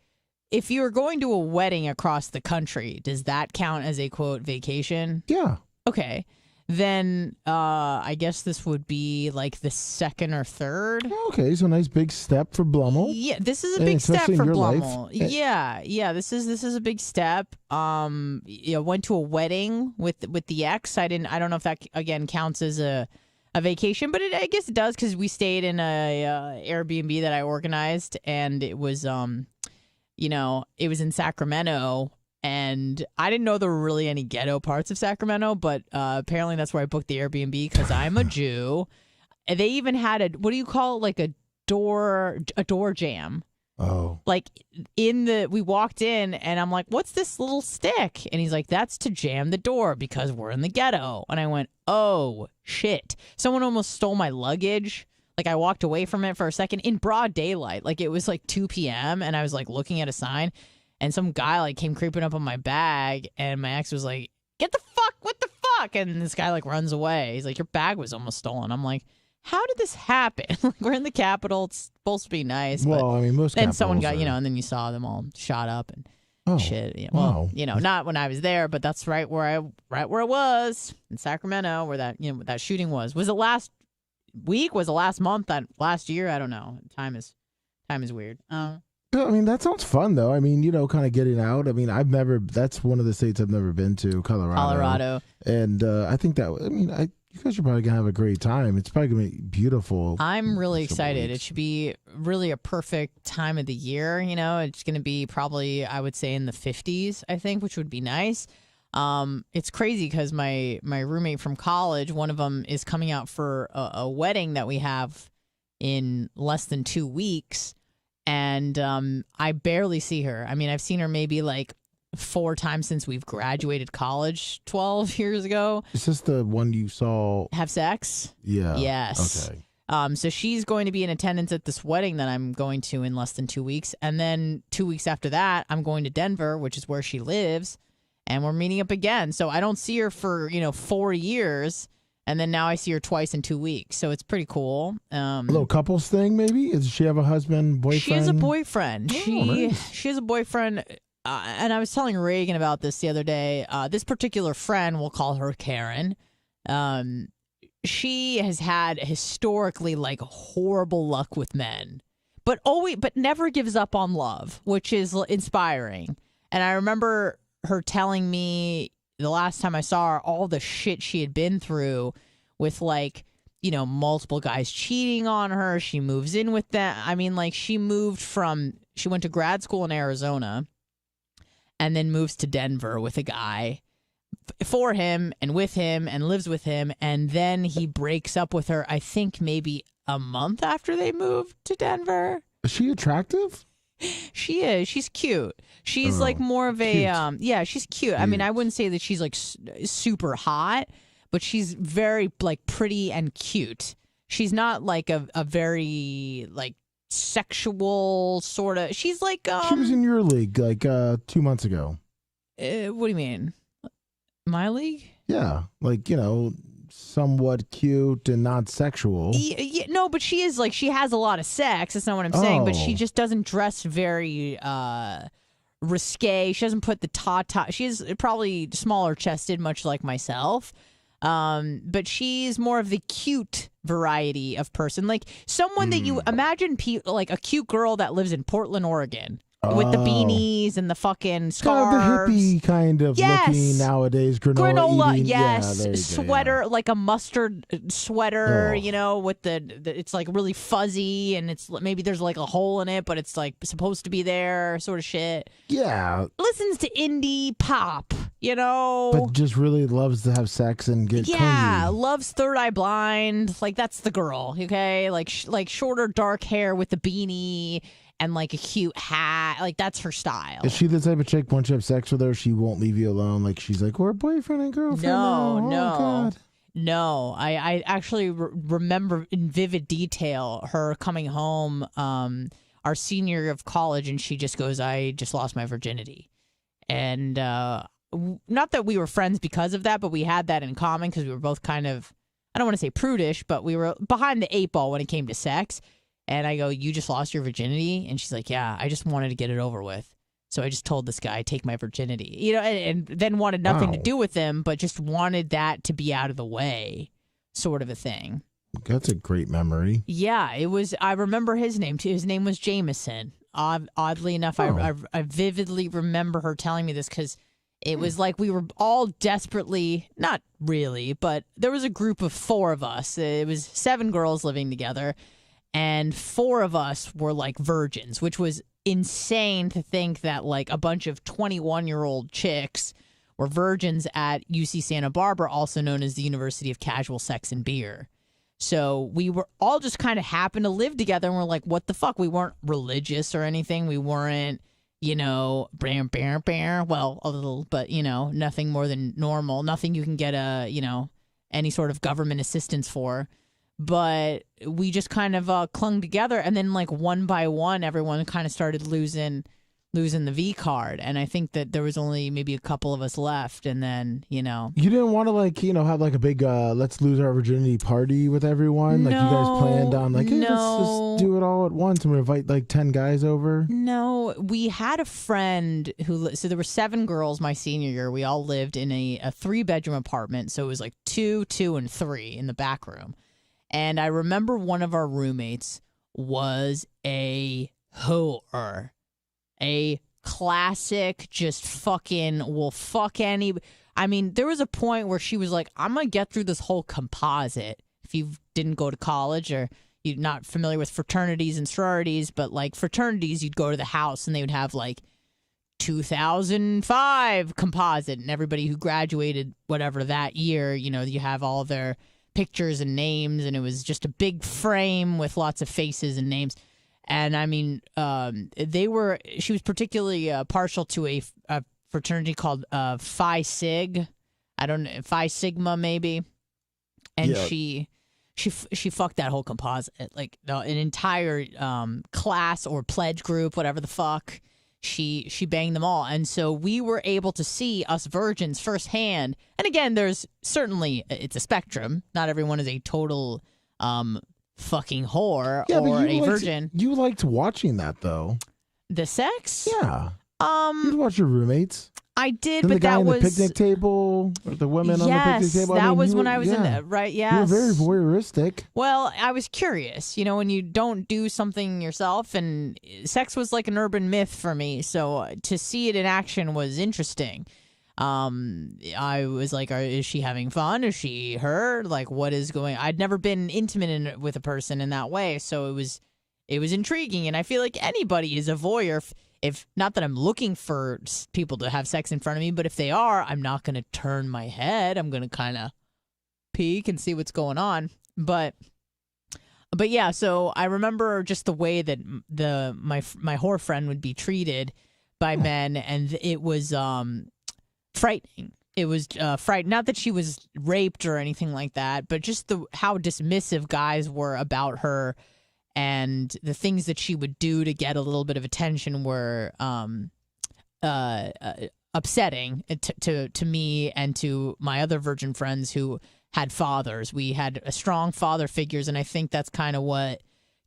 if you were going to a wedding across the country, does that count as a quote vacation? Yeah. Okay. Then I guess this would be like the second or third. Okay, so a nice big step for Blummel. Yeah, this is a big step for Blummel. Yeah, this is a big step. Went to a wedding with the ex. I don't know if that again counts as a vacation, but I guess it does because we stayed in a Airbnb that I organized, and it was it was in Sacramento. And I didn't know there were really any ghetto parts of Sacramento, but apparently that's where I booked the Airbnb because I'm a Jew. And they even had what do you call it? Like a door jam. Oh. Like we walked in and I'm like, what's this little stick? And he's like, that's to jam the door because we're in the ghetto. And I went, oh, shit. Someone almost stole my luggage. Like I walked away from it for a second in broad daylight. Like it was like 2 p.m. and I was like looking at a sign. And some guy like came creeping up on my bag, and my ex was like, "Get the fuck! What the fuck?" And this guy like runs away. He's like, "Your bag was almost stolen." I'm like, "How did this happen? Like, we're in the Capitol. It's supposed to be nice." Well, I mean, most. Then someone got and then you saw them all shot up and shit. Yeah, well, wow. Not when I was there, but that's right where I was in Sacramento, where that that shooting was. Was it last week? Was it last month? That last year? I don't know. Time is weird. Yeah, I mean, that sounds fun, though. I mean, kind of getting out. I mean, that's one of the states I've never been to, Colorado. And I think you guys are probably going to have a great time. It's probably going to be beautiful. I'm really excited. It should be really a perfect time of the year. It's going to be probably, I would say, in the 50s, I think, which would be nice. It's crazy because my roommate from college, one of them is coming out for a wedding that we have in less than 2 weeks. And I barely see her. I mean, I've seen her maybe like 4 times since we've graduated college 12 years ago. Is this the one you saw? Have sex? Yeah. Yes. Okay. So she's going to be in attendance at this wedding that I'm going to in less than 2 weeks. And then 2 weeks after that, I'm going to Denver, which is where she lives. And we're meeting up again. So I don't see her for, 4 years. And then now I see her twice in 2 weeks. So it's pretty cool. A little couples thing, maybe? Does she have a husband, boyfriend? She has a boyfriend. Oh, nice. She has a boyfriend. And I was telling Reagan about this the other day. This particular friend, we'll call her Karen. She has had historically like horrible luck with men, but never gives up on love, which is inspiring. And I remember her telling me the last time I saw her, all the shit she had been through with multiple guys cheating on her. She moves in with them. I mean, like she went to grad school in Arizona and then moves to Denver with a guy for him and with him and lives with him. And then he breaks up with her, I think maybe a month after they moved to Denver. Is she attractive? She is. She's cute. She's like more of a, she's cute. I mean, I wouldn't say that she's like super hot, but she's very like pretty and cute. She's not like a very like sexual sort of, she's like, she was in your league like 2 months ago. What do you mean? My league? Yeah. Like, somewhat cute and not sexual. No, but she is like, she has a lot of sex. That's not what I'm saying. But she just doesn't dress very risque. She doesn't put the top. She's probably smaller chested, much like myself. But she's more of the cute variety of person, like someone that you imagine, like a cute girl that lives in Portland, Oregon. With the beanies and the fucking scarves. Kind of the hippie kind of looking nowadays. Granola eating. Yes. Yeah, sweater, like a mustard sweater, with it's like really fuzzy and it's maybe there's like a hole in it, but it's like supposed to be there sort of shit. Yeah. Listens to indie pop, But just really loves to have sex and get clingy. Loves Third Eye Blind. Like that's the girl, okay? Like shorter dark hair with the beanie. And like a cute hat, like that's her style. Is she the type of chick, once you have sex with her, she won't leave you alone? Like she's like, we're boyfriend and girlfriend now. No. Oh, God. No. I actually remember in vivid detail her coming home our senior year of college, and she just goes, I just lost my virginity. And not that we were friends because of that, but we had that in common because we were both kind of, I don't want to say prudish, but we were behind the 8 ball when it came to sex. And I go, you just lost your virginity? And she's like, yeah, I just wanted to get it over with. So I just told this guy, take my virginity. And then wanted nothing to do with him, but just wanted that to be out of the way, sort of a thing. That's a great memory. Yeah, it was. I remember his name, too. His name was Jameson. Oddly enough, I vividly remember her telling me this because it was like we were all desperately, not really, but there was a group of 4 of us. It was 7 girls living together. And 4 of us were like virgins, which was insane to think that like a bunch of 21-year-old chicks were virgins at UC Santa Barbara, also known as the University of Casual Sex and Beer. So we were all just kind of happened to live together, and we're like, what the fuck? We weren't religious or anything. We weren't, well, a little, but, nothing more than normal. Nothing you can get any sort of government assistance for. But we just kind of clung together, and then like one by one, everyone kind of started losing the V card, and I think that there was only maybe a couple of us left, and then you didn't want to have like a big let's lose our virginity party with everyone. Like you guys planned on like, hey, let's just do it all at once and we invite like 10 guys over. No, we had a friend so there were 7 girls my senior year. We all lived in a 3-bedroom apartment, so it was like 2, 2, and 3 in the back room. And I remember one of our roommates was a whore. a classic, just fucking will fuck any. I mean, there was a point where she was like, I'm going to get through this whole composite. If you didn't go to college or you're not familiar with fraternities and sororities, but like fraternities, you'd go to the house and they would have like 2005 composite, and everybody who graduated whatever that year, you know, you have all their pictures and names, and it was just a big frame with lots of faces and names. And I mean, she was particularly partial to a fraternity called Phi Sig. I don't know, Phi Sigma maybe. And yeah. She fucked that whole composite, like an entire class or pledge group, whatever the fuck. She banged them all. And so we were able to see us virgins firsthand. And again, there's certainly, it's a spectrum. Not everyone is a total fucking whore or a virgin. You liked watching that though. The sex? Yeah. You'd watch your roommates. I did, and but the guy that on was the picnic table, or the women on the picnic table. That was when I was in it, right? Yeah, you were very voyeuristic. Well, I was curious, you know, when you don't do something yourself, and sex was like an urban myth for me. So to see it in action was interesting. I was like, is she having fun? Is she her? Like, what is going? I'd never been intimate with a person in that way, so it was intriguing, and I feel like anybody is a voyeur. If not that I'm looking for people to have sex in front of me, but if they are, I'm not going to turn my head. I'm going to kind of peek and see what's going on. But yeah, so I remember just the way that my whore friend would be treated by men, and it was frightening. It was frightening. Not that she was raped or anything like that, but just how dismissive guys were about her. And the things that she would do to get a little bit of attention were upsetting to me and to my other virgin friends who had fathers. We had strong father figures, and I think that's kind of what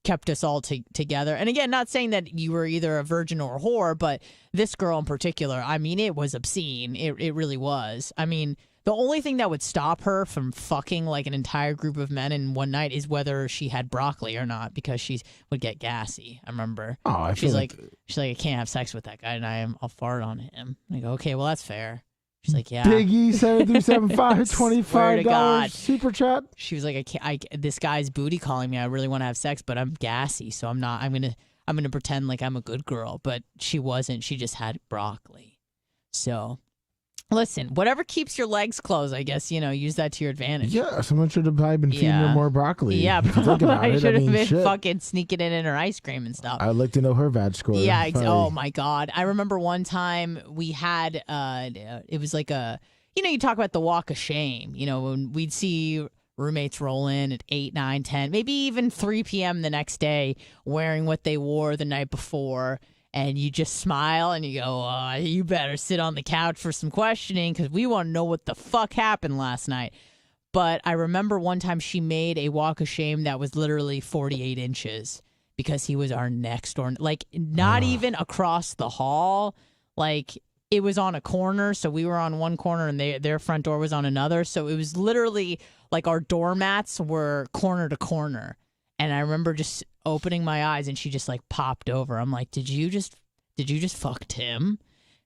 kept us all together. And again, not saying that you were either a virgin or a whore, but this girl in particular, I mean, it was obscene. It really was. I mean, the only thing that would stop her from fucking like an entire group of men in one night is whether she had broccoli or not, because she would get gassy. I remember. Oh, she's like, I can't have sex with that guy, and I'll fart on him. I go, okay, well that's fair. She's like, yeah. Biggie 7375 $25 super chat. She was like, this guy's booty calling me. I really want to have sex, but I'm gassy, so I'm not. I'm gonna pretend like I'm a good girl, but she wasn't. She just had broccoli. So. Listen, whatever keeps your legs closed, I guess, you know, use that to your advantage. Yeah, someone should have probably been feeding her more broccoli. Yeah, I should have been fucking sneaking it in her ice cream and stuff. I'd like to know her vag score. Yeah, oh my God. I remember one time we had, it was like you talk about the walk of shame, you know, when we'd see roommates roll in at 8, 9, 10, maybe even 3 p.m. the next day wearing what they wore the night before. And you just smile and you go, you better sit on the couch for some questioning because we want to know what the fuck happened last night. But I remember one time she made a walk of shame that was literally 48 inches because he was our next door, like not even across the hall. Like it was on a corner. So we were on one corner and their front door was on another. So it was literally like our doormats were corner to corner. And I remember just opening my eyes and she just like popped over. I'm like, did you just fuck Tim?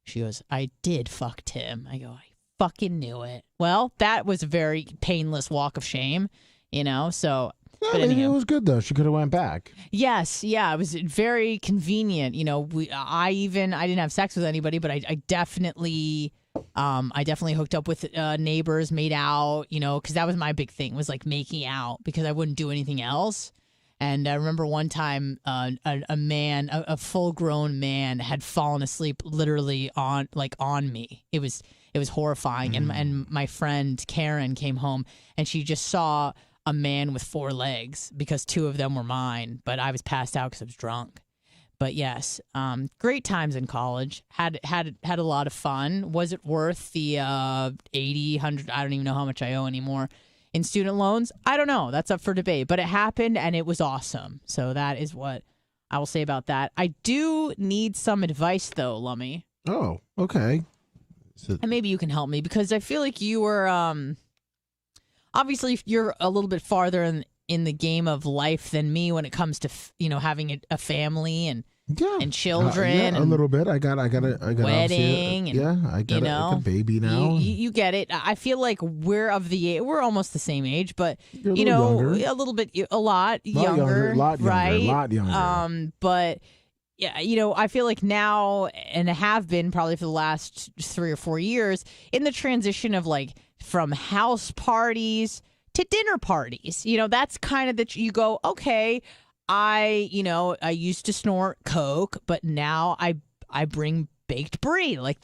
She goes, I did fuck Tim. I go, I fucking knew it. Well, that was a very painless walk of shame, you know? So, yeah, but anyhow, it was good though. She could have went back. Yes. Yeah. It was very convenient. You know, I didn't have sex with anybody, but I definitely hooked up with neighbors, made out, you know, because that was my big thing, was like making out, because I wouldn't do anything else. And I remember one time a full-grown man had fallen asleep literally on me. It was horrifying. And my friend Karen came home and she just saw a man with 4 legs because 2 of them were mine, but I was passed out because I was drunk. But yes, great times in college. Had a lot of fun. Was it worth the 80, 100? I don't even know how much I owe anymore. In student loans, I don't know. That's up for debate. But it happened, and it was awesome. So that is what I will say about that. I do need some advice, though, Lummy. Oh, okay. And maybe you can help me, because I feel like you were obviously you're a little bit farther in the game of life than me when it comes to having a family and Yeah, and children, yeah, a little bit. I got wedding, and, yeah, I got a baby now. You get it. I feel like we're almost the same age, but You're a little younger. a little bit, a lot younger, right? A lot younger. But yeah, I feel like now, and have been probably for the last 3 or 4 years, in the transition of like from house parties to dinner parties. That's kind of that you go, okay. I used to snort Coke, but now I bring baked brie. Like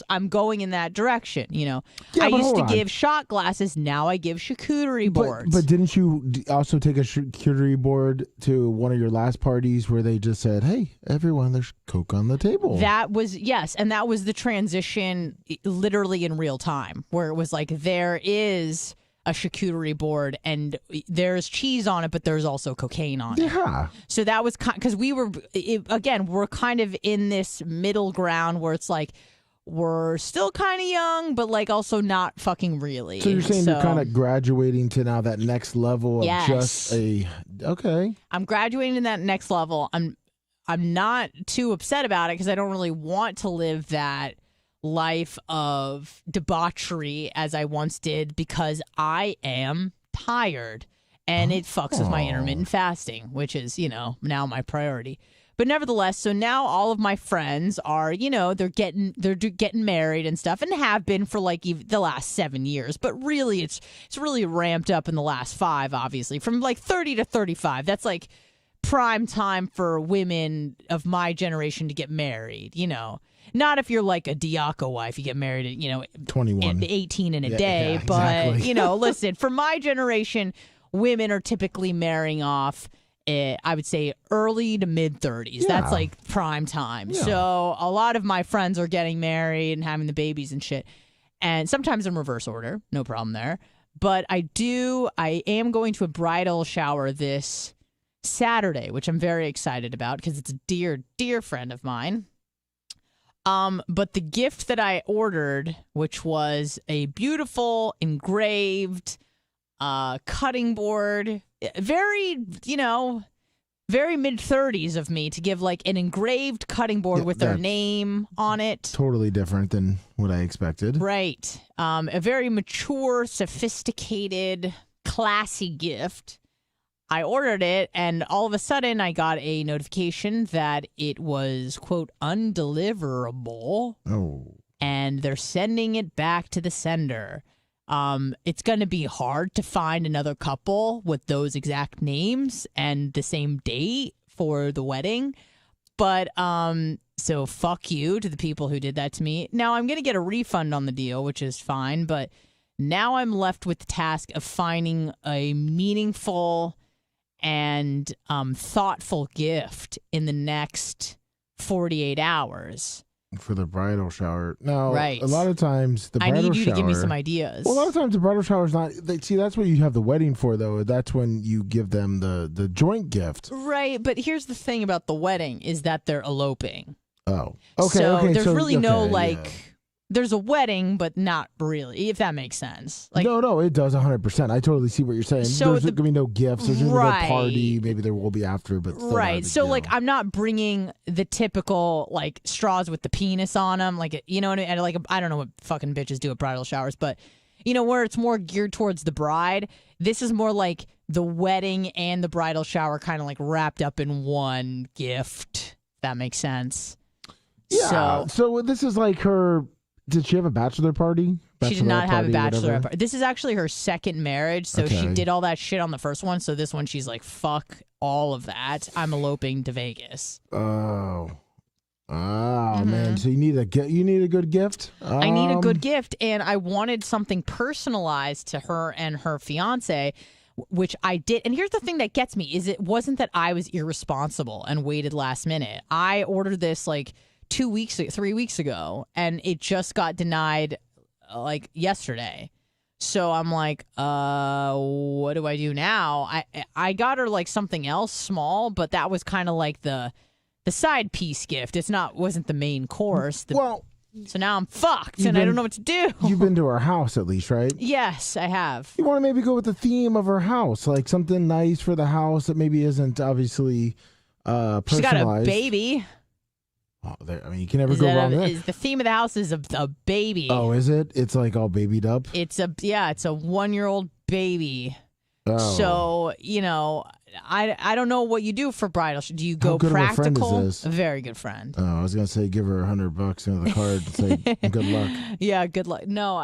I'm going in that direction. Yeah, I used to give shot glasses. Now I give charcuterie boards. But didn't you also take a charcuterie board to one of your last parties where they just said, "Hey, everyone, there's Coke on the table"? That was and that was the transition, literally in real time, where it was like there is a charcuterie board and there's cheese on it, but there's also cocaine on it. Yeah. So that was because we're kind of in this middle ground where it's like we're still kind of young, but like also not fucking really. So you're saying you're kind of graduating to now that next level of just okay. I'm graduating to that next level. I'm not too upset about it because I don't really want to live that life of debauchery as I once did because I am tired and it fucks with my intermittent fasting, which is, now my priority. But nevertheless, so now all of my friends are, they're getting married and stuff and have been for like the last 7 years. But really, it's really ramped up in the last 5, obviously, from like 30 to 35. That's like prime time for women of my generation to get married, Not if you're like a Diaco wife, you get married at, 21. 18 in a day. Yeah, but, exactly. Listen, for my generation, women are typically marrying off, I would say, early to mid-30s. Yeah. That's like prime time. Yeah. So a lot of my friends are getting married and having the babies and shit. And sometimes in reverse order. No problem there. But I am going to a bridal shower this Saturday, which I'm very excited about because it's a dear, dear friend of mine. But the gift that I ordered, which was a beautiful engraved cutting board, very, very mid-30s of me to give like an engraved cutting board with their name on it. Totally different than what I expected. Right. A very mature, sophisticated, classy gift. I ordered it, and all of a sudden, I got a notification that it was, quote, undeliverable. Oh. And they're sending it back to the sender. It's going to be hard to find another couple with those exact names and the same date for the wedding. But, so fuck you to the people who did that to me. Now, I'm going to get a refund on the deal, which is fine. But now I'm left with the task of finding a meaningful and thoughtful gift in the next 48 hours. For the bridal shower. Now, right. A lot of times the bridal shower... I need you to give me some ideas. Well, a lot of times the bridal shower is not... See, that's what you have the wedding for, though. That's when you give them the joint gift. Right, but here's the thing about the wedding is that they're eloping. Oh. Okay, so there's really no, like... Yeah. There's a wedding, but not really, if that makes sense. Like, no, it does 100%. I totally see what you're saying. So there's going to be no gifts. There's going to be no party. Maybe there will be after, but still right. So, deal. like, I'm not bringing the typical, like, straws with the penis on them. Like, you know what I mean? And, like, I don't know what fucking bitches do at bridal showers, but, where it's more geared towards the bride, this is more like the wedding and the bridal shower kind of, like, wrapped up in one gift, if that makes sense. Yeah. So this is like her... Did she have a bachelor party? She did not have a bachelor party. This is actually her second marriage, so she did all that shit on the first one. So this one, she's like, fuck all of that. I'm eloping to Vegas. Oh, man. So you need a good gift? I need a good gift, and I wanted something personalized to her and her fiance, which I did. And here's the thing that gets me, is it wasn't that I was irresponsible and waited last minute. I ordered this like 3 weeks ago, and it just got denied like yesterday. So I'm like, what do I do now? I got her like something else small, but that was kind of like the side piece gift. Wasn't the main course. So now I'm fucked, and I don't know what to do. You've been to her house at least, right? Yes, I have. You want to maybe go with the theme of her house, like something nice for the house that maybe isn't obviously She's got a Personalized. baby. Oh, I mean, you can never go wrong there. The theme of the house is a baby. Oh, is it? It's like all babied up? It's a 1-year-old baby. Oh. So, I don't know what you do for bridal. Do you go How good practical? Of a friend is this? A very good friend. Oh, I was gonna say give her $100 into the card and say good luck. Yeah, good luck. No,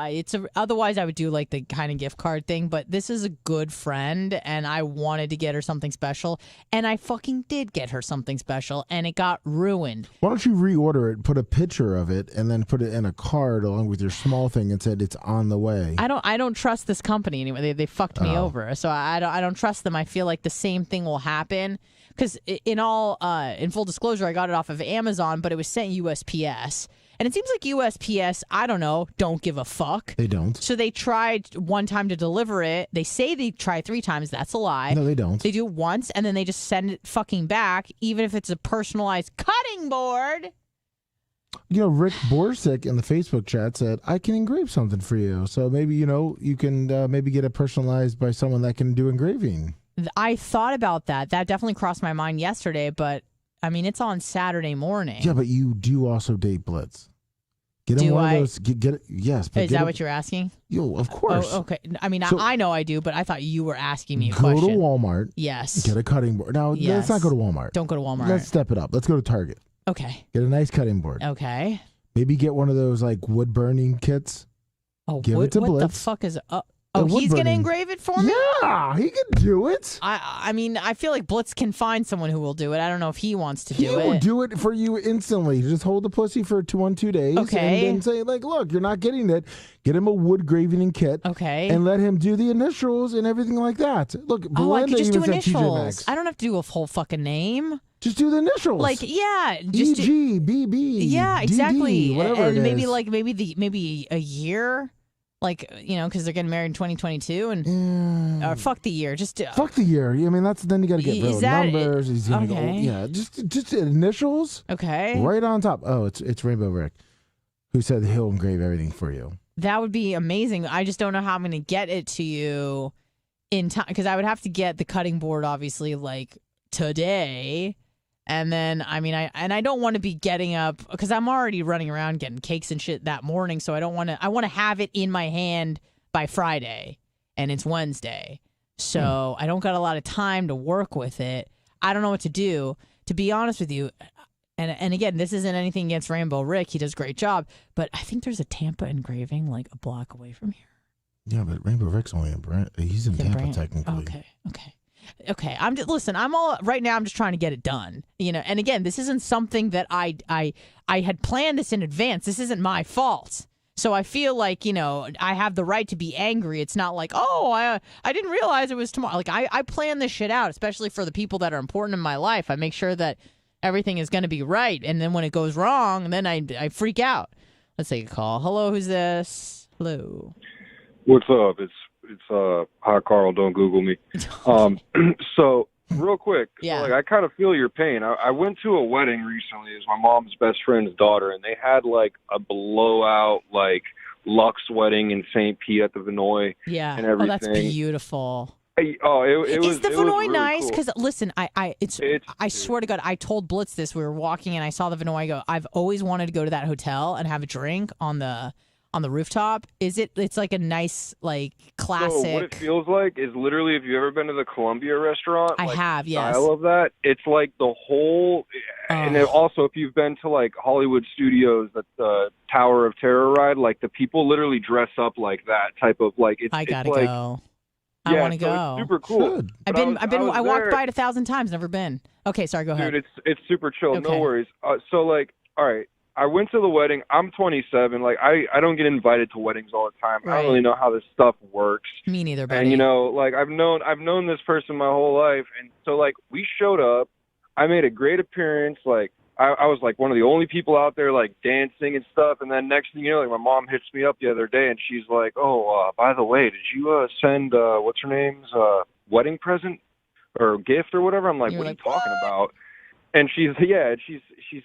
otherwise I would do like the kind of gift card thing. But this is a good friend, and I wanted to get her something special, and I fucking did get her something special, and it got ruined. Why don't you reorder it, put a picture of it, and then put it in a card along with your small thing and said it's on the way? I don't trust this company anymore. They fucked me over, so I don't trust them. I feel like the same thing will happen because in full disclosure, I got it off of Amazon, but it was sent USPS, and it seems like USPS, I don't know, don't give a fuck. They don't. So they tried one time to deliver it. They say they try 3 times. That's a lie. No, they don't. They do it once, and then they just send it fucking back, even if it's a personalized cutting board. Rick Borsick in the Facebook chat said, I can engrave something for you. So maybe, you can maybe get it personalized by someone that can do engraving. I thought about that. That definitely crossed my mind yesterday, but, I mean, it's on Saturday morning. Yeah, but you do also date Blitz. Get him one of those. Get it. Yes. Is that what you're asking? Of course. Oh, okay. I mean, So, I know I do, but I thought you were asking me a go question. to Walmart. Yes. Get a cutting board. Now, let's not go to Walmart. Don't go to Walmart. Let's step it up. Let's go to Target. Okay. Get a nice cutting board. Okay. Maybe get one of those like wood burning kits. Oh, give it to Blitz. What the fuck is... he's going to engrave it for me? Yeah, he can do it. I mean, I feel like Blitz can find someone who will do it. I don't know if he wants to do it. He will do it for you instantly. Just hold the pussy for 2 days. Okay. And then say, like, look, you're not getting it. Get him a wood graving kit. Okay. And let him do the initials and everything like that. Look, I could just do even said TJ initials. Maxx. I don't have to do a whole fucking name. Just do the initials. Like, yeah. Just EG, BB. Yeah, exactly. DD, whatever and it maybe is. like maybe a year. Like, because they're getting married in 2022 and or fuck the year. Just fuck the year. I mean, then you got to get real numbers. He's gonna go, yeah, just initials. Okay. Right on top. Oh, it's Rainbow Rick, who said he'll engrave everything for you. That would be amazing. I just don't know how I'm going to get it to you in time, because I would have to get the cutting board obviously like today. And then, I mean, I don't want to be getting up because I'm already running around getting cakes and shit that morning. So I want to have it in my hand by Friday, and it's Wednesday. So I don't got a lot of time to work with it. I don't know what to do, to be honest with you. And again, this isn't anything against Rainbow Rick. He does a great job. But I think there's a Tampa engraving like a block away from here. Yeah, but Rainbow Rick's only in Brent. He's in Tampa technically. Okay. I'm just trying to get it done. And again, this isn't something that I had planned this in advance. This isn't my fault. So I feel like, I have the right to be angry. It's not like, I didn't realize it was tomorrow. Like I plan this shit out, especially for the people that are important in my life. I make sure that everything is going to be right. And then when it goes wrong, then I freak out. Let's take a call. Hello, who's this? Hello. What's up? It's hi Carl, don't Google me. So real quick, yeah. So, I kind of feel your pain. I went to a wedding recently. It was my mom's best friend's daughter, and they had like a blowout luxe wedding in St. Pete at the Vinoy. Yeah. And everything. Oh, that's beautiful. It was. Is the Vinoy really nice? Because listen, I swear to God, I told Blitz this. We were walking and I saw the Vinoy. I go, I've always wanted to go to that hotel and have a drink on the rooftop. It's like a nice, like, classic. So what it feels like is literally, if you've ever been to the Columbia restaurant, I have, yes. Style of that, it's like the whole, and then also if you've been to like Hollywood Studios, the Tower of Terror ride, like the people literally dress up like that type of like. I gotta like, go. I want to go. It's super cool. I walked by it 1,000 times, never been. Okay, sorry, go ahead. Dude, it's super chill. Okay. No worries. So like, all right. I went to the wedding. I'm 27. Like, I don't get invited to weddings all the time. Right. I don't really know how this stuff works. Me neither, buddy. And like I've known this person my whole life, and so like we showed up. I made a great appearance. Like I was like one of the only people out there like dancing and stuff. And then next thing you know, like my mom hits me up the other day, and she's like, "Oh, by the way, did you send what's her name's wedding present or gift or whatever?" I'm like, "What are you talking about?" And she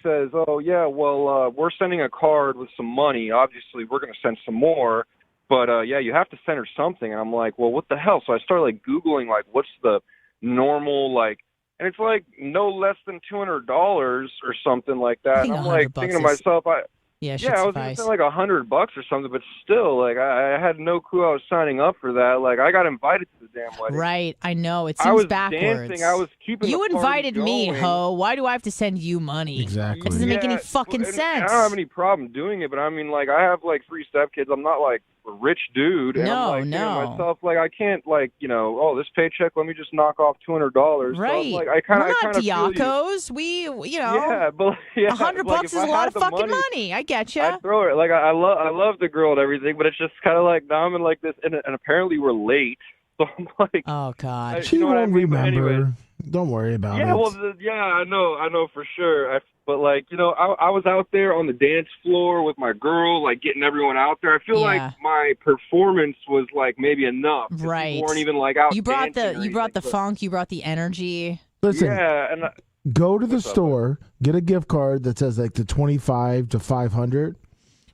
says, "Oh yeah, well we're sending a card with some money. Obviously, we're going to send some more, but yeah, you have to send her something." And I'm like, "Well, what the hell?" So I started like Googling like what's the normal like and it's like no less than $200 or something like that. I think And I'm like thinking to myself, yeah, I was going to say like $100 or something, but still, like I had no clue I was signing up for that. Like I got invited to the damn wedding. Right, I know. It seems I was backwards. dancing. I was keeping. You the party invited me, going. ho. Why do I have to send you money? Exactly. It doesn't make any fucking sense. I don't have any problem doing it, but I mean, like I have like 3 stepkids. I'm not like a rich dude. And I'm like, thinking to myself, like I can't like this paycheck. Let me just knock off $200. Right. So like, We're not Diacos. Yeah, but $100 is a lot of fucking money. I get you. I throw it. Like I love the girl and everything, but it's just kind of like now I'm in like this, and apparently we're late. So I'm like, oh god, she won't remember. Anyway, don't worry about it. Yeah, well, I know for sure. But like, I was out there on the dance floor with my girl, like getting everyone out there. I feel like my performance was like maybe enough. Right. People weren't even like out. You brought the but funk. You brought the energy. Listen. Yeah, and go to the store, get a gift card that says like the 25 to 500.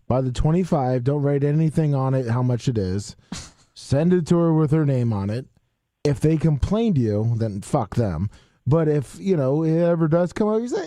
Buy the 25. Don't write anything on it, how much it is. Send it to her with her name on it. If they complain to you, then fuck them. But if, it ever does come up, you say,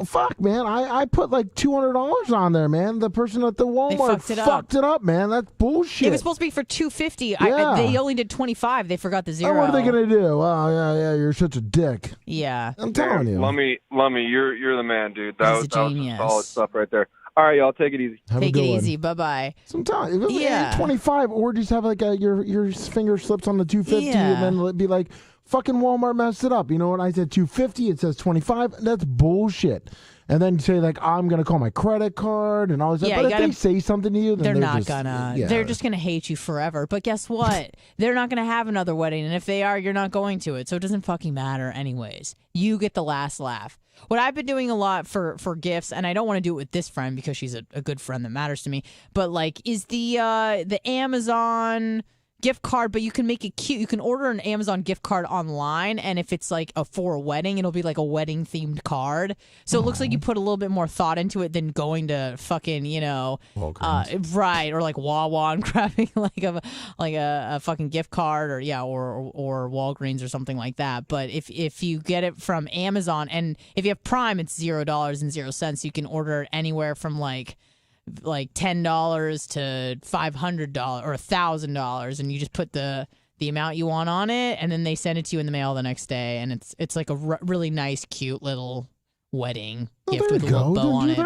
fuck, man, I put like $200 on there, man. The person at the Walmart fucked it up, man. That's bullshit. It was supposed to be for $250. Yeah. They only did $25. They forgot the zero. Oh, what are they going to do? Oh, yeah, you're such a dick. Yeah. I'm telling you. Lummy, you're the man, dude. That was genius. some solid stuff right there. All right, y'all, take it easy. Take it easy. Bye-bye. Sometimes, if it was 25, or just have like your finger slips on the 250, and then it'd be like, fucking Walmart messed it up. You know what? I said 250, it says 25. That's bullshit. And then say like, I'm gonna call my credit card and all this. But if they say something to you, then they're not gonna. Yeah. They're just gonna hate you forever. But guess what? They're not gonna have another wedding, and if they are, you're not going to it. So it doesn't fucking matter, anyways. You get the last laugh. What I've been doing a lot for gifts, and I don't want to do it with this friend because she's a good friend that matters to me. But like, is the Amazon gift card, but you can make it cute. You can order an Amazon gift card online, and if it's like for a wedding, it'll be like a wedding themed card. So it looks like you put a little bit more thought into it than going to fucking right, or like Wawa and grabbing like a fucking gift card or Walgreens or something like that. But if you get it from Amazon, and if you have Prime, it's $0.00. You can order it anywhere from like $10 to $500 or $1,000, and you just put the amount you want on it, and then they send it to you in the mail the next day, and it's like a really nice, cute little wedding gift with a little bow on it.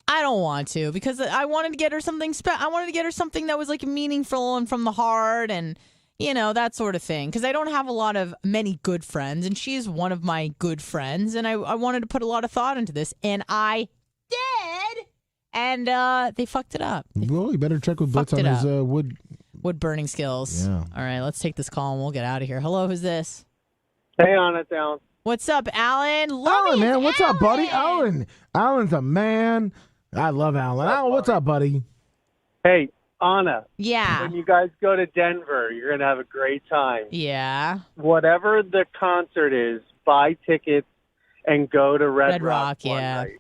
I don't want to, because I wanted to get her something I wanted to get her something that was like meaningful and from the heart, and that sort of thing. Because I don't have many good friends, and she's one of my good friends, and I wanted to put a lot of thought into this, and I did. And they fucked it up. Well, you better check with Blitz on his wood burning skills. Yeah. All right, let's take this call and we'll get out of here. Hello, who's this? Hey, Anna, it's Alan. What's up, Alan? Alan, man. What's up, buddy? Alan's a man. I love Alan. Alan, what's up, buddy? Hey, Anna. Yeah. When you guys go to Denver, you're going to have a great time. Yeah. Whatever the concert is, buy tickets and go to Red Rock one yeah. night.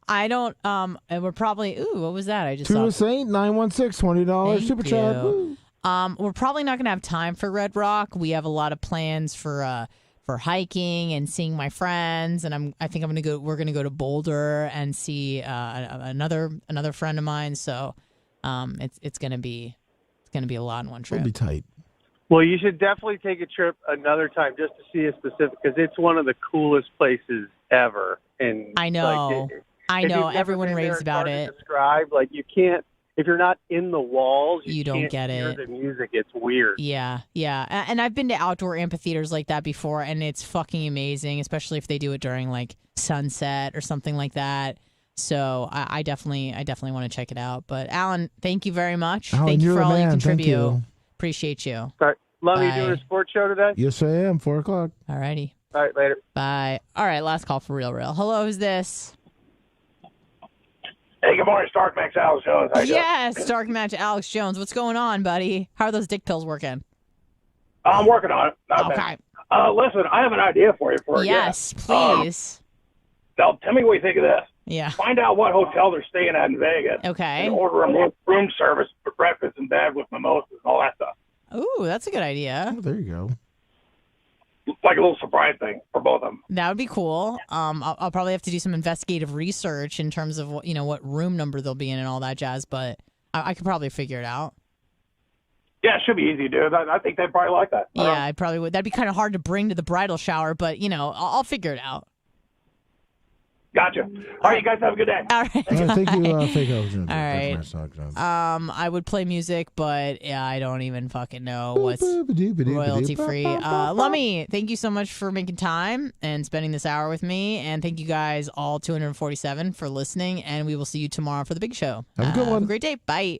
I don't, and we're probably, what was that? I just saw. 218-916, $20 super chat. We're probably not going to have time for Red Rock. We have a lot of plans for hiking and seeing my friends, and I think we're going to go to Boulder and see another friend of mine. So, it's going to be a lot in one trip. It'll be tight. Well, you should definitely take a trip another time just to see a specific, because it's one of the coolest places ever. And I know. I know. Everyone raves about it. Describe, like, you can't, if you're not in the walls, you don't get it. The music, it's weird. Yeah. And I've been to outdoor amphitheaters like that before, and it's fucking amazing, especially if they do it during like sunset or something like that. So I definitely want to check it out. But Alan, thank you very much. Alan, thank you for all you contribute. You. Appreciate you. All right. Love you doing a sports show today? Yes, I am. 4:00. All righty. All right, later. Bye. All right, last call for real. Hello, who's this? Hey, good morning, Stark Max Alex Jones. Yes, Stark Match Alex Jones. What's going on, buddy? How are those dick pills working? I'm working on it. Not okay. Bad. Listen, I have an idea for you. Yes, please. Tell me what you think of this. Yeah. Find out what hotel they're staying at in Vegas. Okay. And order a room service for breakfast and bed with mimosas and all that stuff. Ooh, that's a good idea. Oh, there you go. like a little surprise thing for both of them. That would be cool. I'll probably have to do some investigative research in terms of what room number they'll be in and all that jazz, but I could probably figure it out. Yeah, it should be easy, dude. I think they'd probably like that. Yeah, I probably would. That'd be kind of hard to bring to the bridal shower, but I'll figure it out. Gotcha. All right, you guys have a good day. All right. Thank you, Fake Elgin. All right. I would play music, but I don't even fucking know what's royalty free. Lummy, thank you so much for making time and spending this hour with me, and thank you guys all 247 for listening. And we will see you tomorrow for the big show. Have a good one. Have a great day. Bye.